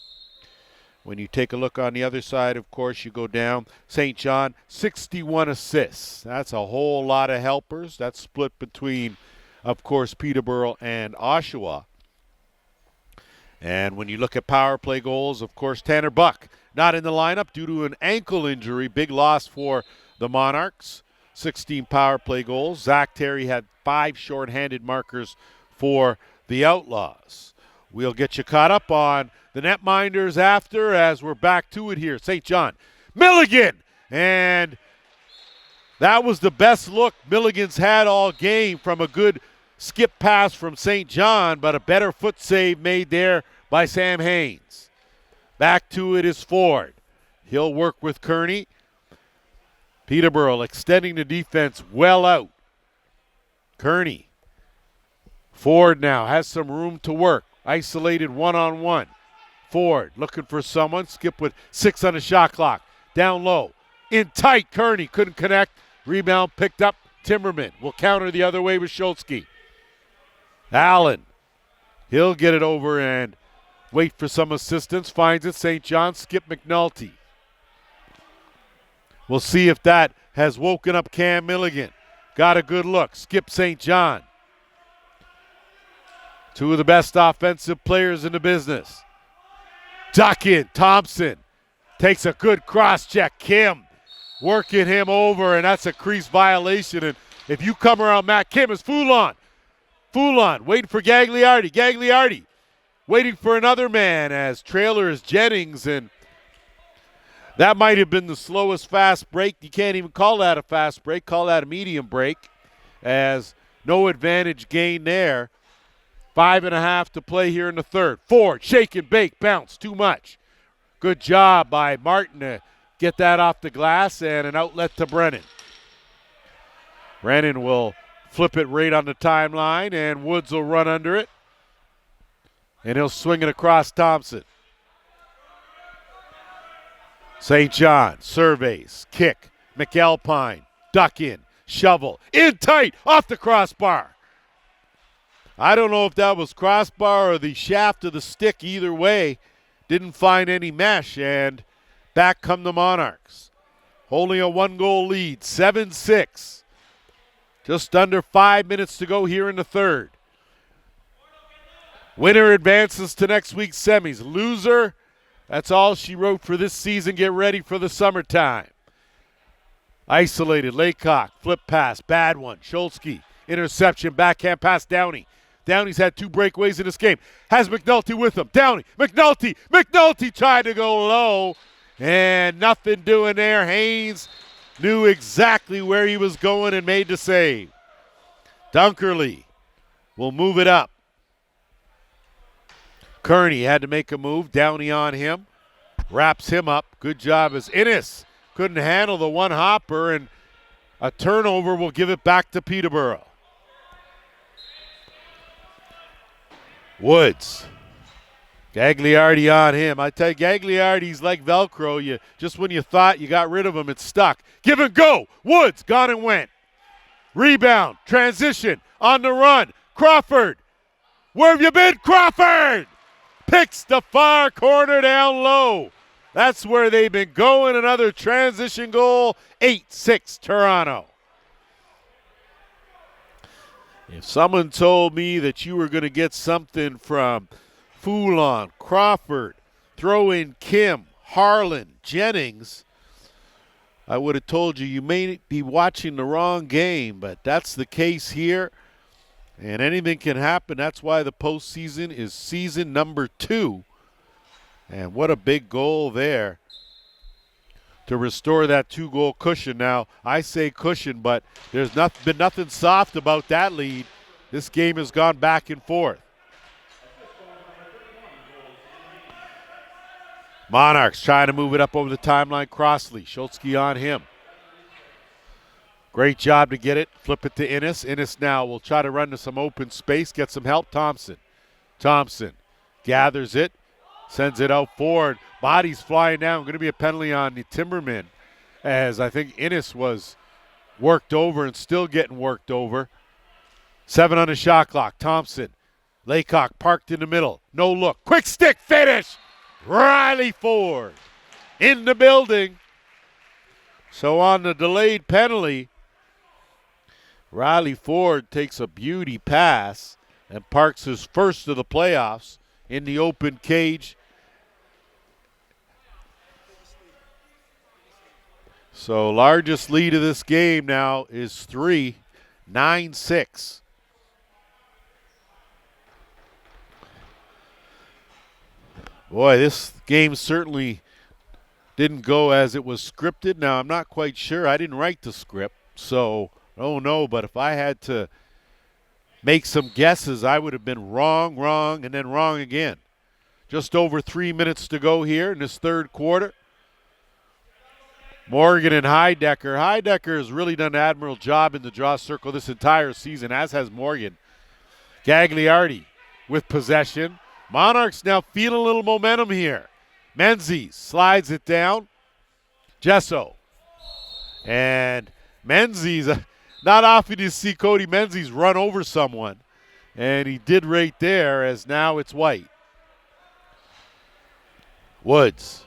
When you take a look on the other side, of course, you go down. St. John, 61 assists. That's a whole lot of helpers. That's split between, of course, Peterborough and Oshawa. And when you look at power play goals, of course, Tanner Buck not in the lineup due to an ankle injury. Big loss for the Monarchs. 16 power play goals. Zach Terry had 5 shorthanded markers for the Outlaws. We'll get you caught up on the netminders after, as we're back to it here. St. John. Milligan! And that was the best look Milligan's had all game from a good skip pass from St. John, but a better foot save made there by Sam Haynes. Back to it is Ford. He'll work with Kearney. Peterborough extending the defense well out. Kearney. Ford now has some room to work. Isolated one-on-one. Ford looking for someone. Skip with 6 on the shot clock. Down low. In tight. Kearney couldn't connect. Rebound picked up. Timberman will counter the other way with Schultzke. Allen. He'll get it over and wait for some assistance. Finds it. St. John. Skip McNulty. We'll see if that has woken up Cam Milligan. Got a good look. Skip St. John. 2 of the best offensive players in the business. Duck in. Thompson takes a good cross check. Kim working him over, and that's a crease violation. And if you come around Matt Kim, it's Foulon. Foulon waiting for Gagliardi. Gagliardi waiting for another man as trailer is Jennings, and that might have been the slowest fast break. You can't even call that a fast break. Call that a medium break, as no advantage gained there. 5.5 to play here in the third. Ford, shake and bake, bounce, too much. Good job by Martin to get that off the glass, and an outlet to Brennan. Brennan will flip it right on the timeline, and Woods will run under it. And he'll swing it across Thompson. St. John surveys, kick, McAlpine, duck in, shovel, in tight, off the crossbar. I don't know if that was crossbar or the shaft of the stick. Either way, didn't find any mesh, and back come the Monarchs. Holding a 1-goal lead, 7-6. Just under 5 minutes to go here in the third. Winner advances to next week's semis. Loser, that's all she wrote for this season. Get ready for the summertime. Isolated, Laycock, flip pass, bad one. Schultzke, interception, backhand pass, Downey. Downey's had 2 breakaways in this game. Has McNulty with him. Downey, McNulty tried to go low, and nothing doing there. Haynes knew exactly where he was going and made the save. Dunkerley will move it up. Kearney had to make a move. Downey on him. Wraps him up. Good job as Innes couldn't handle the one hopper, and a turnover will give it back to Peterborough. Woods. Gagliardi on him. I tell you, Gagliardi's like Velcro. Just when you thought you got rid of him, it's stuck. Give and go. Woods gone and went. Rebound. Transition. On the run. Crawford. Where have you been, Crawford? Picks the far corner down low. That's where they've been going. Another transition goal. 8-6 Toronto. If someone told me that you were going to get something from Foulon, Crawford, throw in Kim, Harlan, Jennings, I would have told you may be watching the wrong game, but that's the case here, and anything can happen. That's why the postseason is season number 2, and what a big goal there to restore that 2-goal cushion. Now, I say cushion, but there's been nothing soft about that lead. This game has gone back and forth. Monarchs trying to move it up over the timeline. Crossley, Schultzky on him. Great job to get it. Flip it to Innes. Innes now will try to run to some open space, get some help. Thompson gathers it, sends it out forward. Bodies flying down. Going to be a penalty on the Timbermen, as I think Innes was worked over and still getting worked over. 7 on the shot clock. Thompson. Laycock parked in the middle. No look. Quick stick finish. Riley Ford in the building. So on the delayed penalty, Riley Ford takes a beauty pass and parks his first of the playoffs in the open cage. So largest lead of this game now is 3, 9-6. Boy, this game certainly didn't go as it was scripted. Now, I'm not quite sure. I didn't write the script, so I don't know. But if I had to make some guesses, I would have been wrong, and then wrong again. Just over 3 minutes to go here in this third quarter. Morgan and Heidecker. Heidecker has really done an admirable job in the draw circle this entire season, as has Morgan. Gagliardi with possession. Monarchs now feeling a little momentum here. Menzies slides it down. Jesso. And Menzies, not often you see Cody Menzies run over someone. And he did right there, as now it's White. Woods.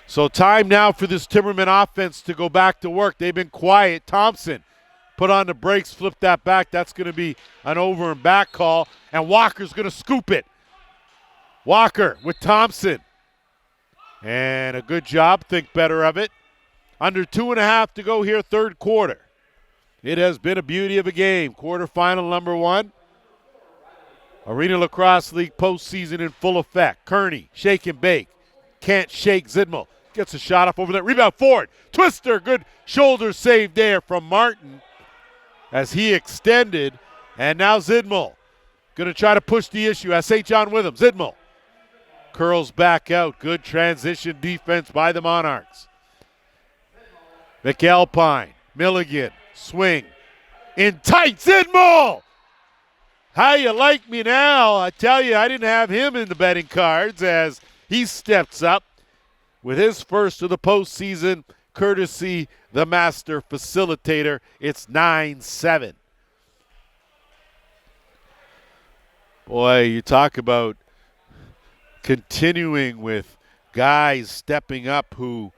So time now for this Timberman offense to go back to work. They've been quiet. Thompson put on the brakes, flip that back. That's going to be an over and back call. And Walker's going to scoop it. Walker with Thompson. And a good job. Think better of it. Under 2.5 to go here, third quarter. It has been a beauty of a game. Quarterfinal number 1. Arenalacrosseleague postseason in full effect. Kearney, shake and bake. Can't shake Zidmal. Gets a shot up over there. Rebound Ford. Twister. Good shoulder save there from Martin as he extended. And now Zidmal going to try to push the issue. Has St. John with him. Zidmal curls back out. Good transition defense by the Monarchs. McAlpine. Milligan. Swing. In tight. Zidmal! How you like me now? I tell you, I didn't have him in the betting cards as he steps up with his first of the postseason, courtesy the master facilitator. It's 9-7. Boy, you talk about continuing with guys stepping up who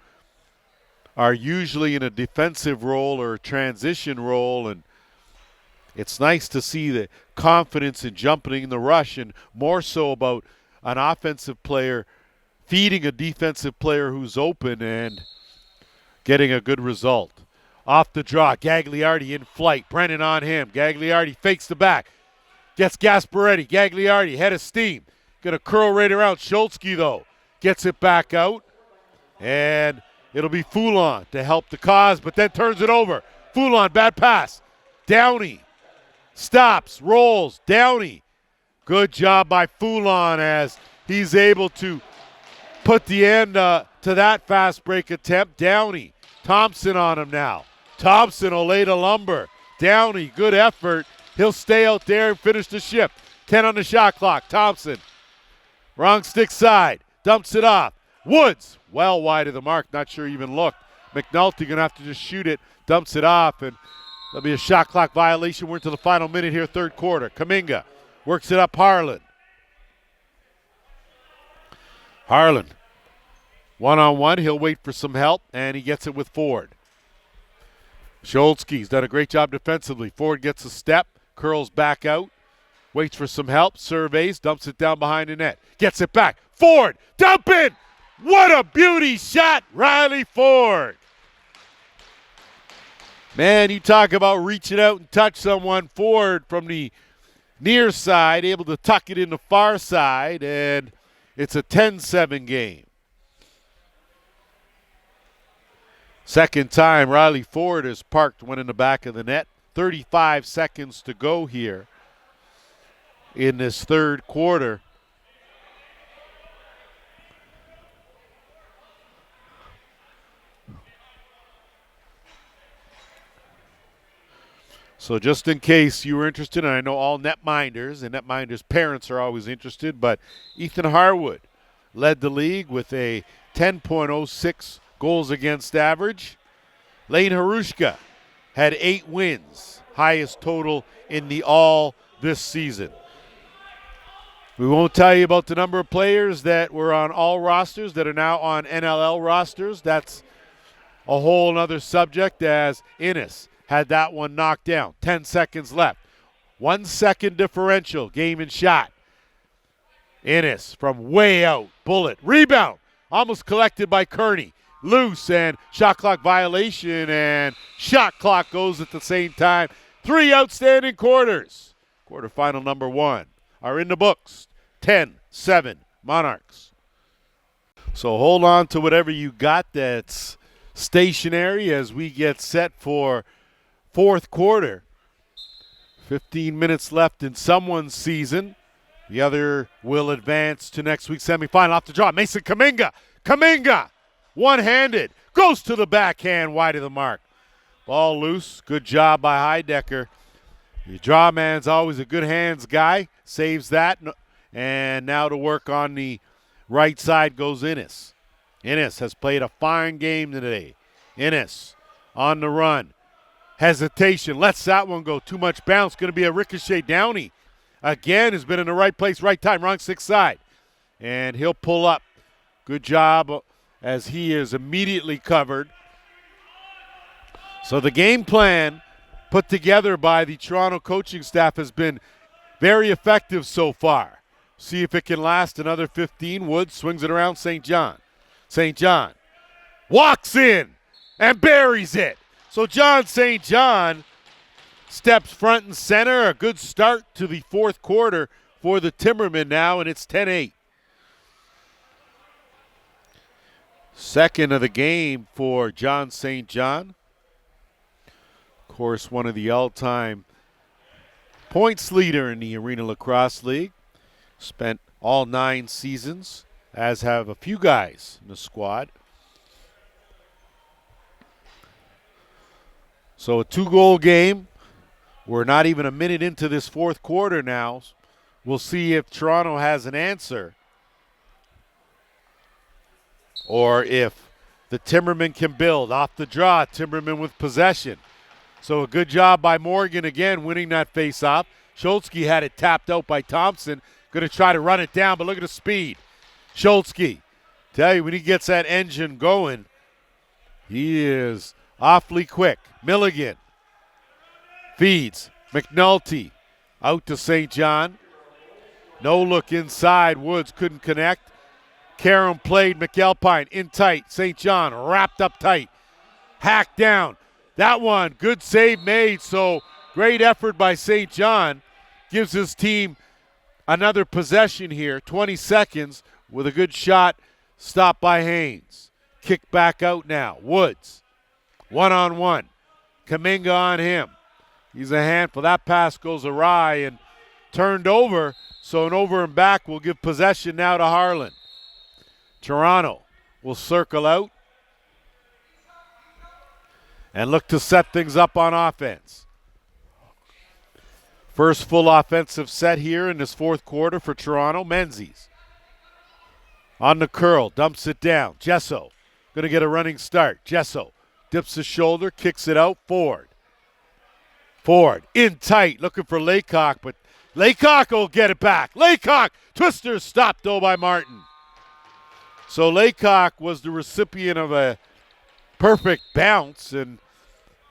are usually in a defensive role or a transition role, and it's nice to see the confidence in jumping in the rush, and more so about an offensive player feeding a defensive player who's open and getting a good result. Off the draw, Gagliardi in flight. Brennan on him. Gagliardi fakes the back. Gets Gasparetti. Gagliardi, head of steam. Going to curl right around. Schultzky, though, gets it back out. And it'll be Foulon to help the cause, but then turns it over. Foulon, bad pass. Downey stops, rolls. Downey Good job by Foulon as he's able to put the end to that fast break attempt. Downey, Thompson on him now. Thompson will lay the lumber. Downey, good effort. He'll stay out there and finish the shift. 10 on the shot clock. Thompson, wrong stick side, dumps it off. Woods, well wide of the mark, not sure he even looked. McNulty going to have to just shoot it, dumps it off, and there'll be a shot clock violation. We're into the final minute here, third quarter. Kuminga works it up Harlan. Harlan, one-on-one, he'll wait for some help, and he gets it with Ford. Scholzke's done a great job defensively. Ford gets a step, curls back out, waits for some help, surveys, dumps it down behind the net. Gets it back. Ford, dump it! What a beauty shot, Riley Ford. Man, you talk about reaching out and touch someone. Ford from the near side, able to tuck it in the far side, and it's a 10-7 game. Second time Riley Ford has parked one in the back of the net. 35 seconds to go here in this third quarter. So just in case you were interested, and I know all netminders and netminders' parents are always interested, but Ethan Harwood led the league with a 10.06 goals against average. Lane Harushka had 8 wins, highest total in the all this season. We won't tell you about the number of players that were on all rosters that are now on NLL rosters. That's a whole other subject, as Innes had that one knocked down. 10 seconds left. 1 second differential, game and shot. Innes from way out. Bullet. Rebound. Almost collected by Kearney. Loose and shot clock violation, and shot clock goes at the same time. 3 outstanding quarters. Quarterfinal number 1 are in the books. 10-7 Monarchs. So hold on to whatever you got that's stationary as we get set for fourth quarter. 15 minutes left in someone's season. The other will advance to next week's semifinal. Off the draw, Mason Kuminga. Kuminga, one-handed, goes to the backhand, wide of the mark. Ball loose, good job by Heidecker. The draw man's always a good hands guy, saves that, and now to work on the right side goes Innes. Innes has played a fine game today. Innes on the run. Hesitation, lets that one go. Too much bounce, going to be a ricochet. Downey again has been in the right place, right time, wrong stick side. And he'll pull up. Good job as he is immediately covered. So the game plan put together by the Toronto coaching staff has been very effective so far. See if it can last another 15. Woods swings it around St. John. St. John walks in and buries it. So John St. John steps front and center. A good start to the fourth quarter for the Timbermen now, and it's 10-8. Second of the game for John St. John. Of course, one of the all-time points leader in the Arenalacrosseleague. Spent all 9 seasons, as have a few guys in the squad. So a 2-goal game. We're not even a minute into this fourth quarter now. We'll see if Toronto has an answer or if the Timbermen can build. Off the draw, Timbermen with possession. So a good job by Morgan again, winning that face-off. Scholzke had it tapped out by Thompson. Going to try to run it down, but look at the speed. Scholzke, tell you, when he gets that engine going, he is awfully quick. Milligan feeds. McNulty out to St. John. No look inside. Woods couldn't connect. Karam played. McAlpine in tight. St. John wrapped up tight. Hacked down. That one, good save made. So great effort by St. John. Gives his team another possession here. 20 seconds with a good shot. Stopped by Haynes. Kick back out now. Woods. One-on-one. Kuminga on him. He's a handful. That pass goes awry and turned over. So an over and back will give possession now to Harlan. Toronto will circle out and look to set things up on offense. First full offensive set here in this fourth quarter for Toronto. Menzies on the curl, dumps it down. Jesso going to get a running start. Jesso dips his shoulder, kicks it out. Ford in tight, looking for Laycock, but Laycock will get it back. Laycock, twister stopped though by Martin. So Laycock was the recipient of a perfect bounce and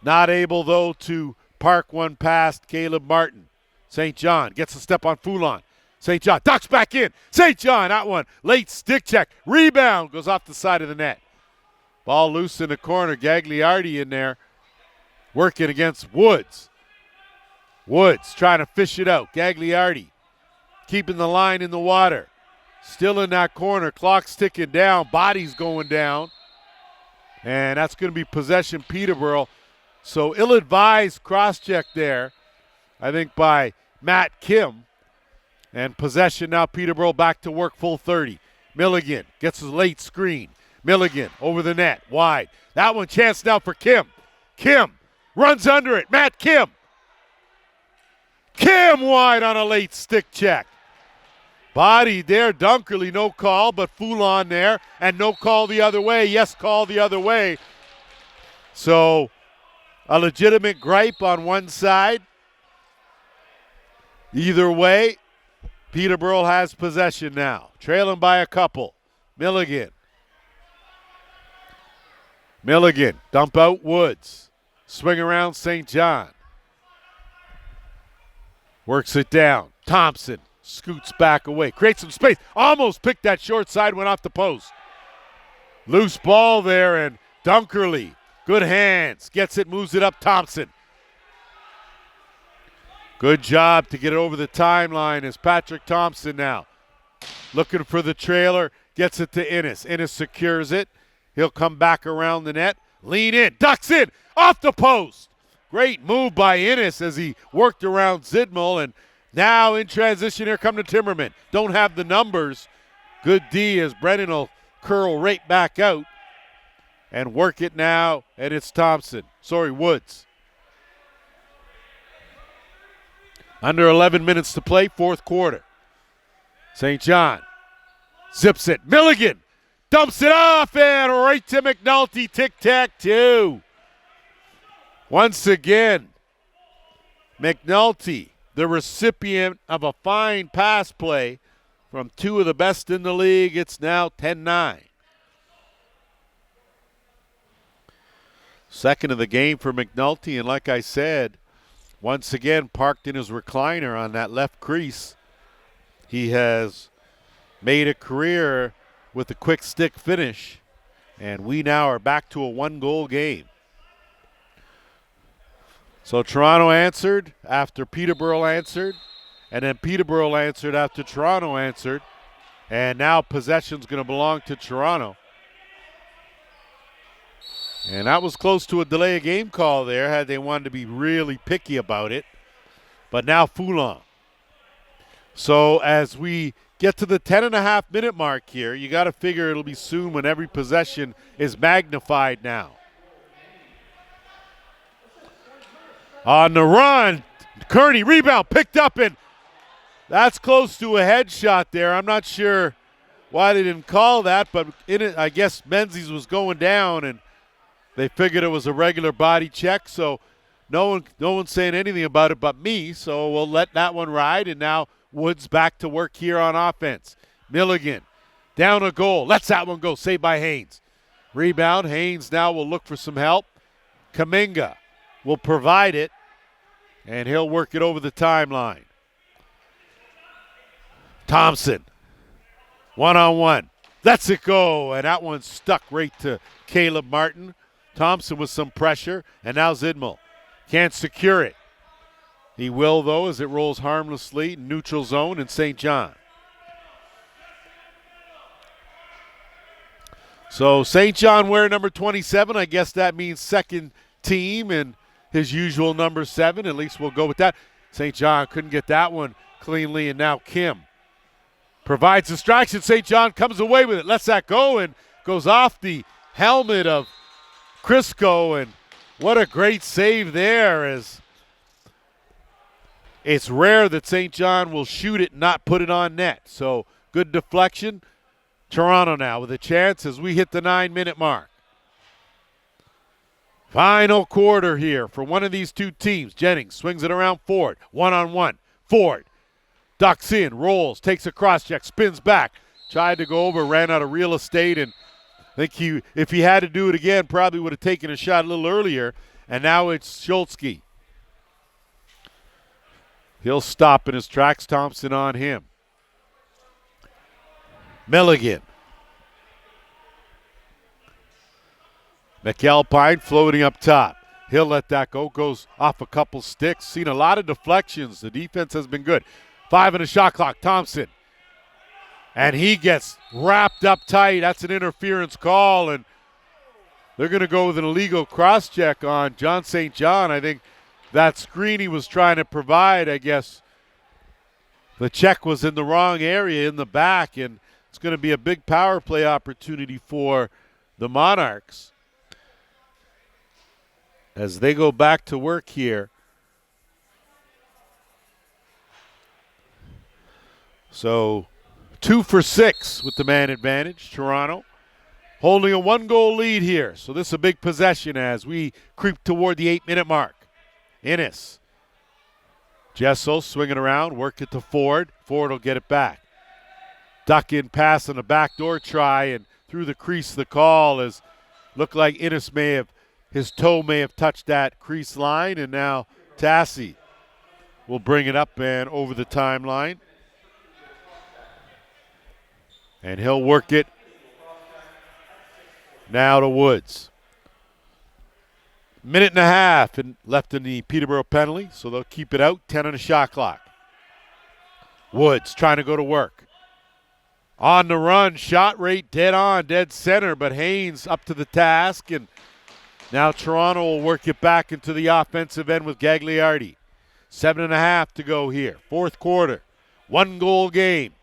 not able though to park one past Caleb Martin. St. John gets a step on Foulon. St. John ducks back in. St. John, that one, late stick check. Rebound goes off the side of the net. Ball loose in the corner. Gagliardi in there working against Woods. Woods trying to fish it out. Gagliardi keeping the line in the water. Still in that corner. Clock's ticking down. Body's going down. And that's going to be possession Peterborough. So ill-advised cross-check there, I think, by Matt Kim. And possession now, Peterborough back to work, full 30. Milligan gets his late screen. Milligan over the net, wide. That one, chance now for Kim. Kim runs under it. Matt Kim. Kim wide on a late stick check. Body there, Dunkerley, no call, but Foulon there, and no call the other way. Yes, call the other way. So a legitimate gripe on one side. Either way, Peterborough has possession now, trailing by a couple. Milligan, dump out Woods. Swing around St. John. Works it down. Thompson scoots back away. Creates some space. Almost picked that short side, went off the post. Loose ball there, and Dunkerley, good hands. Gets it, moves it up. Thompson. Good job to get it over the timeline as Patrick Thompson now. Looking for the trailer. Gets it to Innes. Innes secures it. He'll come back around the net. Lean in. Ducks in. Off the post. Great move by Innes as he worked around Zidmel. And now in transition, here come the Timbermen. Don't have the numbers. Good D as Brennan will curl right back out and work it now. And it's Woods. Under 11 minutes to play, fourth quarter. St. John zips it. Milligan dumps it off and right to McNulty. Tic-tac-toe. Once again, McNulty, the recipient of a fine pass play from two of the best in the league. It's now 10-9. Second of the game for McNulty, and like I said, once again parked in his recliner on that left crease. He has made a career with a quick stick finish, and we now are back to a one-goal game. So Toronto answered after Peterborough answered, and then Peterborough answered after Toronto answered, and now possession's going to belong to Toronto. And that was close to a delay of game call there had they wanted to be really picky about it. But now Foulon. So as we get to the 10.5-minute mark here, you got to figure it'll be soon when every possession is magnified now. On the run, Kearney, rebound, picked up, and that's close to a headshot there. I'm not sure why they didn't call that, but in it, I guess Menzies was going down, and they figured it was a regular body check, so no one's saying anything about it but me, so we'll let that one ride, and now Woods back to work here on offense. Milligan, down a goal, lets that one go, saved by Haynes. Rebound, Haynes now will look for some help. Kuminga will provide it, and he'll work it over the timeline. Thompson, one-on-one, lets it go, and that one stuck right to Caleb Martin. Thompson with some pressure, and now Zidmel can't secure it. He will, though, as it rolls harmlessly, neutral zone in St. John. So St. John wearing number 27. I guess that means second team and his usual number 7. At least we'll go with that. St. John couldn't get that one cleanly, and now Kim provides distraction. St. John comes away with it, lets that go, and goes off the helmet of Crisco. And what a great save there. As it's rare that St. John will shoot it and not put it on net. So good deflection. Toronto now with a chance as we hit the 9-minute mark. Final quarter here for one of these two teams. Jennings swings it around Ford. One-on-one. Ford ducks in, rolls, takes a cross-check, spins back. Tried to go over, ran out of real estate, and I think if he had to do it again, probably would have taken a shot a little earlier. And now it's Schultzke. He'll stop in his tracks. Thompson on him. Milligan. McAlpine floating up top. He'll let that go. Goes off a couple sticks. Seen a lot of deflections. The defense has been good. 5 in the shot clock. Thompson. And he gets wrapped up tight. That's an interference call. And they're going to go with an illegal cross-check on John St. John. I think that screen he was trying to provide, I guess the check was in the wrong area in the back. And it's going to be a big power play opportunity for the Monarchs as they go back to work here. So 2 for 6 with the man advantage. Toronto holding a 1-goal lead here. So this is a big possession as we creep toward the 8-minute mark. Innes. Jessel swinging around, work it to Ford. Ford will get it back. Duck in pass on a backdoor try, and through the crease the call as looked like Innes his toe may have touched that crease line, and now Tassi will bring it up and over the timeline. And he'll work it now to Woods. Minute and a half left in the Peterborough penalty, so they'll keep it out. 10 on the shot clock. Woods trying to go to work. On the run, shot rate dead on, dead center, but Haynes up to the task, and now Toronto will work it back into the offensive end with Gagliardi. 7.5 to go here. Fourth quarter. 1-goal game.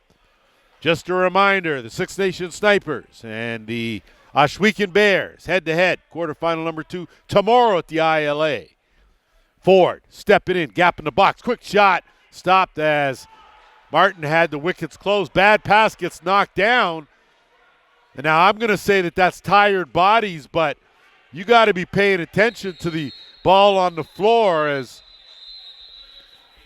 Just a reminder, the Six Nations Snipers and the Oshwegan Bears head-to-head, quarterfinal number 2, tomorrow at the ILA. Ford stepping in, gap in the box, quick shot, stopped as Martin had the wickets closed. Bad pass gets knocked down. And now I'm going to say that that's tired bodies, but you got to be paying attention to the ball on the floor as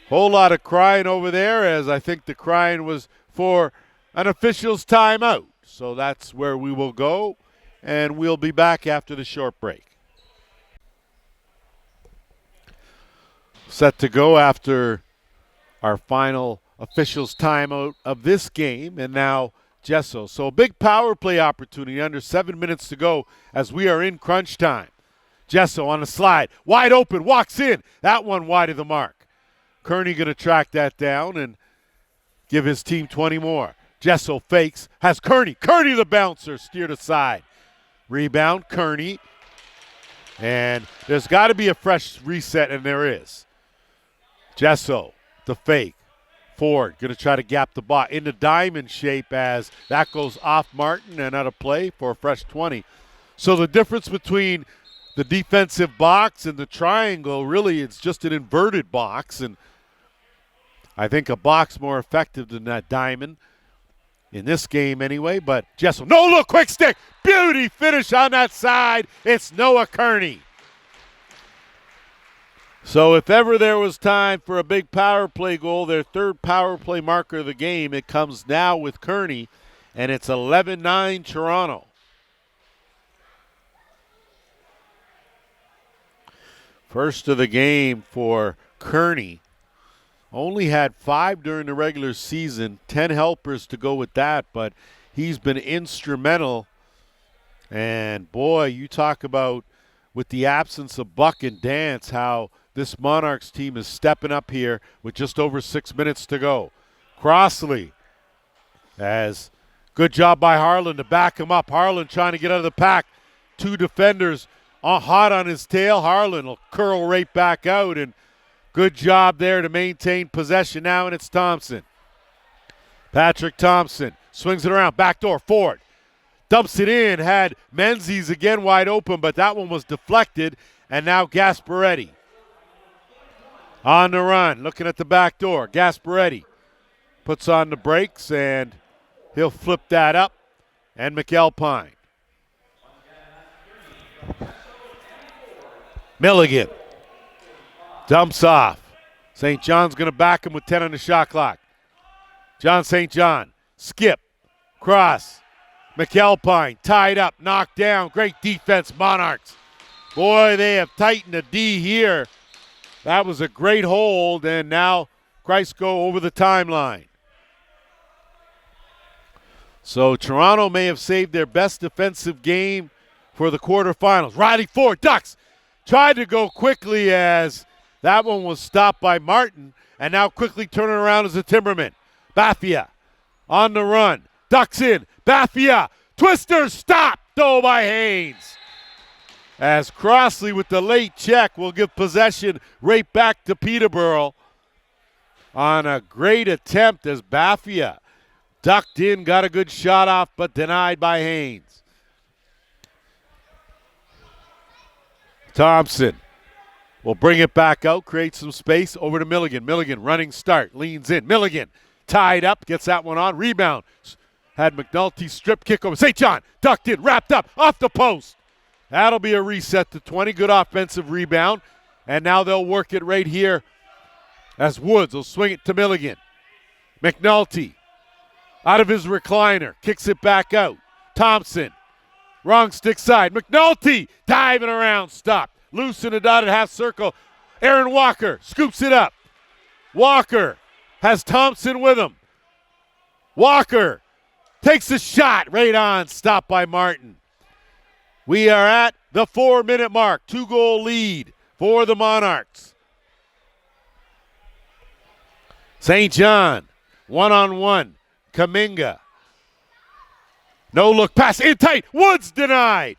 whole lot of crying over there, as I think the crying was for an official's timeout. So that's where we will go, and we'll be back after the short break. Set to go after our final official's timeout of this game, and now Jesso. So a big power play opportunity under 7 minutes to go as we are in crunch time. Jesso on the slide, wide open, walks in. That one wide of the mark. Kearney going to track that down and give his team 20 more. Jesso fakes, has Kearney. Kearney the bouncer, steered aside. Rebound, Kearney. And there's got to be a fresh reset, and there is. Jesso, the fake. Ford going to try to gap the ball into diamond shape as that goes off Martin and out of play for a fresh 20. So the difference between the defensive box and the triangle, really it's just an inverted box, and I think a box more effective than that diamond in this game anyway. But Jessel, no look, quick stick, beauty finish on that side. It's Noah Kearney. So if ever there was time for a big power play goal, their third power play marker of the game, it comes now with Kearney, and it's 11-9 Toronto. First of the game for Kearney. Only had 5 during the regular season, 10 helpers to go with that, but he's been instrumental. And boy, you talk about with the absence of Buck and Dance, how this Monarchs team is stepping up here with just over 6 minutes to go. Crossley, as good job by Harlan to back him up. Harlan trying to get out of the pack. 2 defenders hot on his tail. Harlan will curl right back out, and good job there to maintain possession now, and it's Thompson. Patrick Thompson swings it around, backdoor, Ford. Dumps it in, had Menzies again wide open, but that one was deflected, and now Gasparetti. On the run, looking at the back door. Gasparetti puts on the brakes, and he'll flip that up, and McAlpine. Milligan dumps off. St. John's going to back him with 10 on the shot clock. John St. John, skip, cross. McAlpine tied up, knocked down. Great defense, Monarchs. Boy, they have tightened the D here. That was a great hold, and now Christco over the timeline. So Toronto may have saved their best defensive game for the quarterfinals. Riley Ford ducks. Tried to go quickly as that one was stopped by Martin, and now quickly turning around as a Timberman. Bafia on the run. Ducks in. Bafia. Twister stopped though by Haynes. As Crossley with the late check will give possession right back to Peterborough on a great attempt as Bafia ducked in, got a good shot off, but denied by Haynes. Thompson will bring it back out, create some space over to Milligan. Milligan running start, leans in. Milligan tied up, gets that one on, rebound. Had McNulty strip kick over. St. John ducked in, wrapped up, off the post. That'll be a reset to 20. Good offensive rebound. And now they'll work it right here as Woods will swing it to Milligan. McNulty out of his recliner, kicks it back out. Thompson, wrong stick side. McNulty diving around, stopped. Loose in a dotted half circle. Aaron Walker scoops it up. Walker has Thompson with him. Walker takes a shot right on, stopped by Martin. We are at the 4-minute mark. 2-goal lead for the Monarchs. St. John, one-on-one. Kaminga. No look pass, in tight. Woods denied.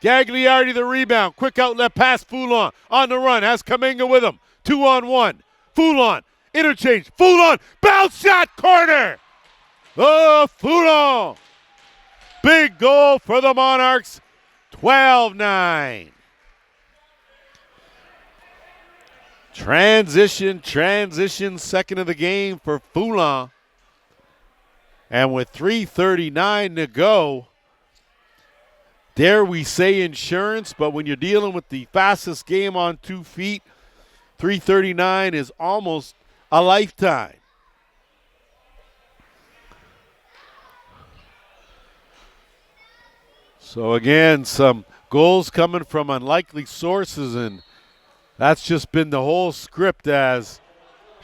Gagliardi the rebound. Quick outlet pass, Foulon. On the run, has Kaminga with him. 2-on-1. Foulon, interchange. Foulon, bounce shot, corner. Oh, Foulon. Big goal for the Monarchs. 12-9. Transition, second of the game for Foulon. And with 3:39 to go, dare we say insurance, but when you're dealing with the fastest game on 2 feet, 3:39 is almost a lifetime. So again, some goals coming from unlikely sources, and that's just been the whole script as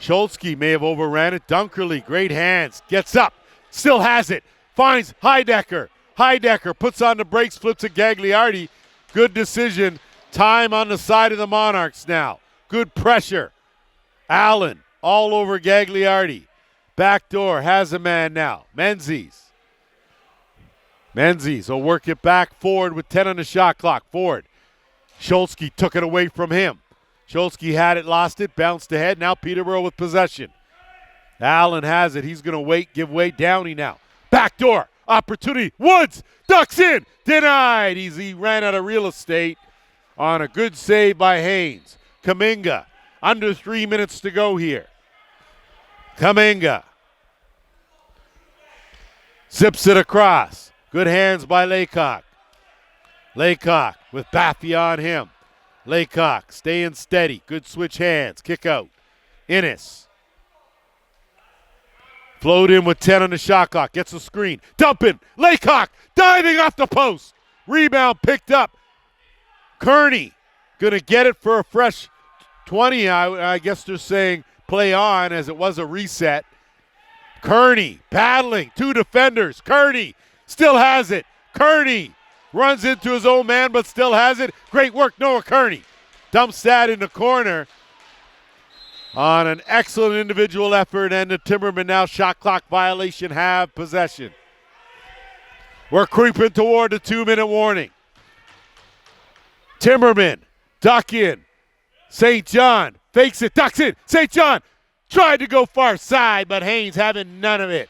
Scholzke may have overran it. Dunkerley, great hands, gets up, still has it, finds Heidecker. Heidecker puts on the brakes, flips it Gagliardi. Good decision. Time on the side of the Monarchs now. Good pressure. Allen all over Gagliardi. Backdoor has a man now. Menzies will work it back forward with 10 on the shot clock. Ford. Scholzke took it away from him. Scholzke had it, lost it, bounced ahead. Now Peterborough with possession. Allen has it. He's going to wait, give way. Downey now. Backdoor. Opportunity. Woods ducks in. Denied. He ran out of real estate on a good save by Haynes. Kaminga. Under 3 minutes to go here. Kaminga. Zips it across. Good hands by Laycock. Laycock with Bafia on him. Laycock staying steady. Good switch hands. Kick out. Innes. Float in with 10 on the shot clock. Gets a screen. Dumping. Laycock diving off the post. Rebound picked up. Kearney going to get it for a fresh 20. I guess they're saying play on as it was a reset. Kearney battling. 2 defenders. Kearney still has it. Kearney runs into his own man but still has it. Great work, Noah Kearney. Dumps that in the corner on an excellent individual effort, and the Timbermen now shot clock violation have possession. We're creeping toward the 2-minute warning. Timbermen duck in. St. John fakes it, ducks in. St. John tried to go far side, but Haynes having none of it.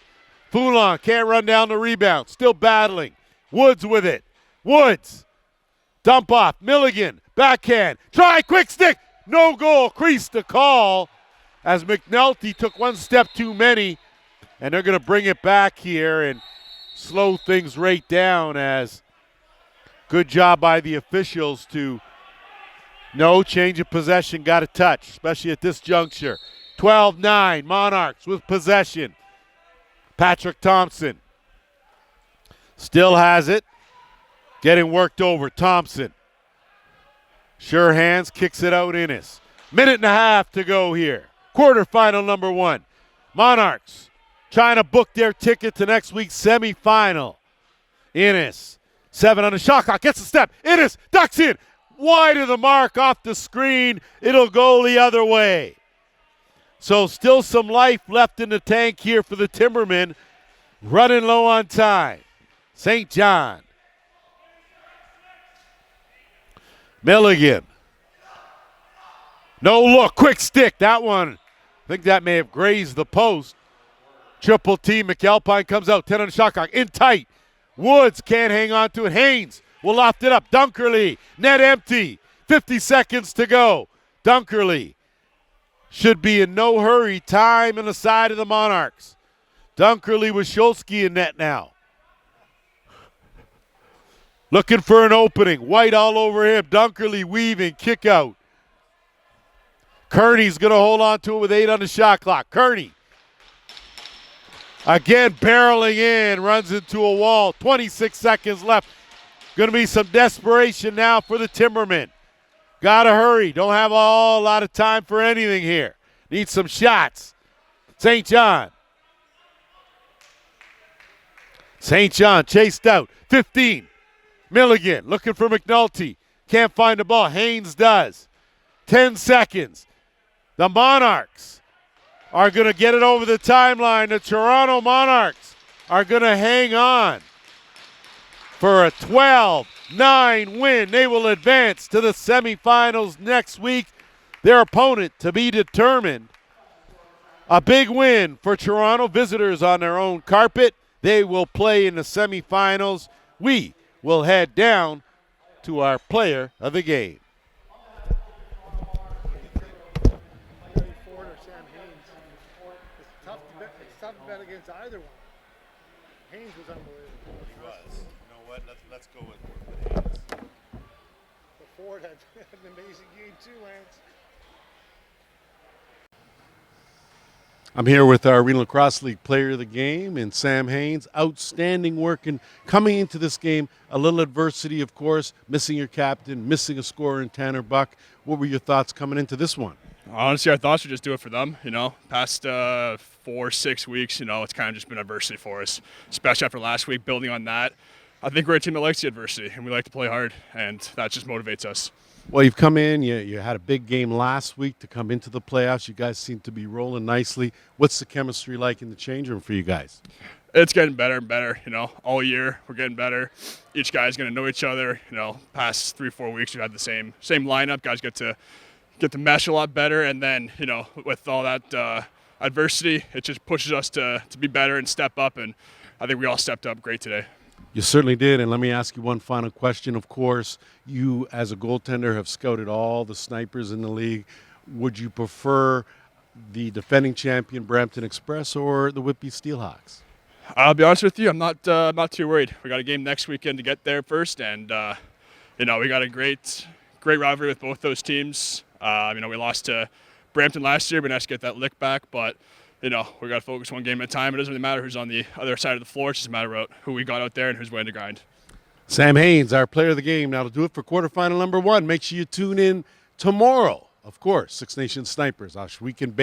Foulon can't run down the rebound. Still battling. Woods with it. Woods. Dump off. Milligan. Backhand. Try. Quick stick. No goal. Crease the call as McNulty took one step too many. And they're going to bring it back here and slow things right down as good job by the officials to no change of possession. Got a touch, especially at this juncture. 12-9. Monarchs with possession. Patrick Thompson still has it. Getting worked over. Thompson. Sure hands, kicks it out. Innes. Minute and a half to go here. Quarterfinal number 1. Monarchs trying to book their ticket to next week's semifinal. Innes. 7 on the shot clock. Gets a step. Innes ducks in. Wide of the mark off the screen. It'll go the other way. So still some life left in the tank here for the Timbermen. Running low on time. St. John. Milligan. No look. Quick stick. That one, I think that may have grazed the post. Triple T. McAlpine comes out. 10 on the shot clock. In tight. Woods can't hang on to it. Haynes will loft it up. Dunkerley. Net empty. 50 seconds to go. Dunkerley should be in no hurry. Time on the side of the Monarchs. Dunkerley with Scholsky in net now. Looking for an opening. White all over him. Dunkerley weaving. Kick out. Kearney's going to hold on to it with 8 on the shot clock. Kearney. Again barreling in. Runs into a wall. 26 seconds left. Going to be some desperation now for the Timbermen. Got to hurry. Don't have a lot of time for anything here. Need some shots. St. John. St. John chased out. 15. Milligan looking for McNulty. Can't find the ball. Haynes does. 10 seconds. The Monarchs are going to get it over the timeline. The Toronto Monarchs are going to hang on for a 12-9 win. They will advance to the semifinals next week. Their opponent to be determined. A big win for Toronto. Visitors on their own carpet. They will play in the semifinals. We will head down to our player of the game. It's tough to bet against either one. Haynes was unbelievable. He was. You know what? Let's go with Haynes. But Ford had an amazing game too, Lance. I'm here with our Arenalacrosseleague player of the game and Sam Haynes. Outstanding work and coming into this game. A little adversity, of course. Missing your captain, missing a scorer in Tanner Buck. What were your thoughts coming into this one? Honestly, our thoughts were just do it for them, Past 4-6 weeks, it's kind of just been adversity for us, especially after last week, building on that. I think we're a team that likes the adversity, and we like to play hard, and that just motivates us. Well, you've come in, you had a big game last week to come into the playoffs. You guys seem to be rolling nicely. What's the chemistry like in the change room for you guys? It's getting better and better, all year we're getting better. Each guy's going to know each other, past 3-4 weeks we've had the same lineup. Guys get to mesh a lot better, and then, with all that adversity, it just pushes us to be better and step up, and I think we all stepped up great today. You certainly did, and let me ask you one final question. Of course, you as a goaltender have scouted all the snipers in the league. Would you prefer the defending champion Brampton Express or the Whitby Steelhawks? I'll be honest with you, I'm not too worried. We got a game next weekend to get there first, and we got a great rivalry with both those teams. We lost to Brampton last year, but nice to get that lick back. But, we got to focus one game at a time. It doesn't really matter who's on the other side of the floor. It's just a matter of who we got out there and who's willing to grind. Sam Haynes, our player of the game. Now to do it for quarterfinal number 1, make sure you tune in tomorrow. Of course, Six Nations Snipers, our weekend.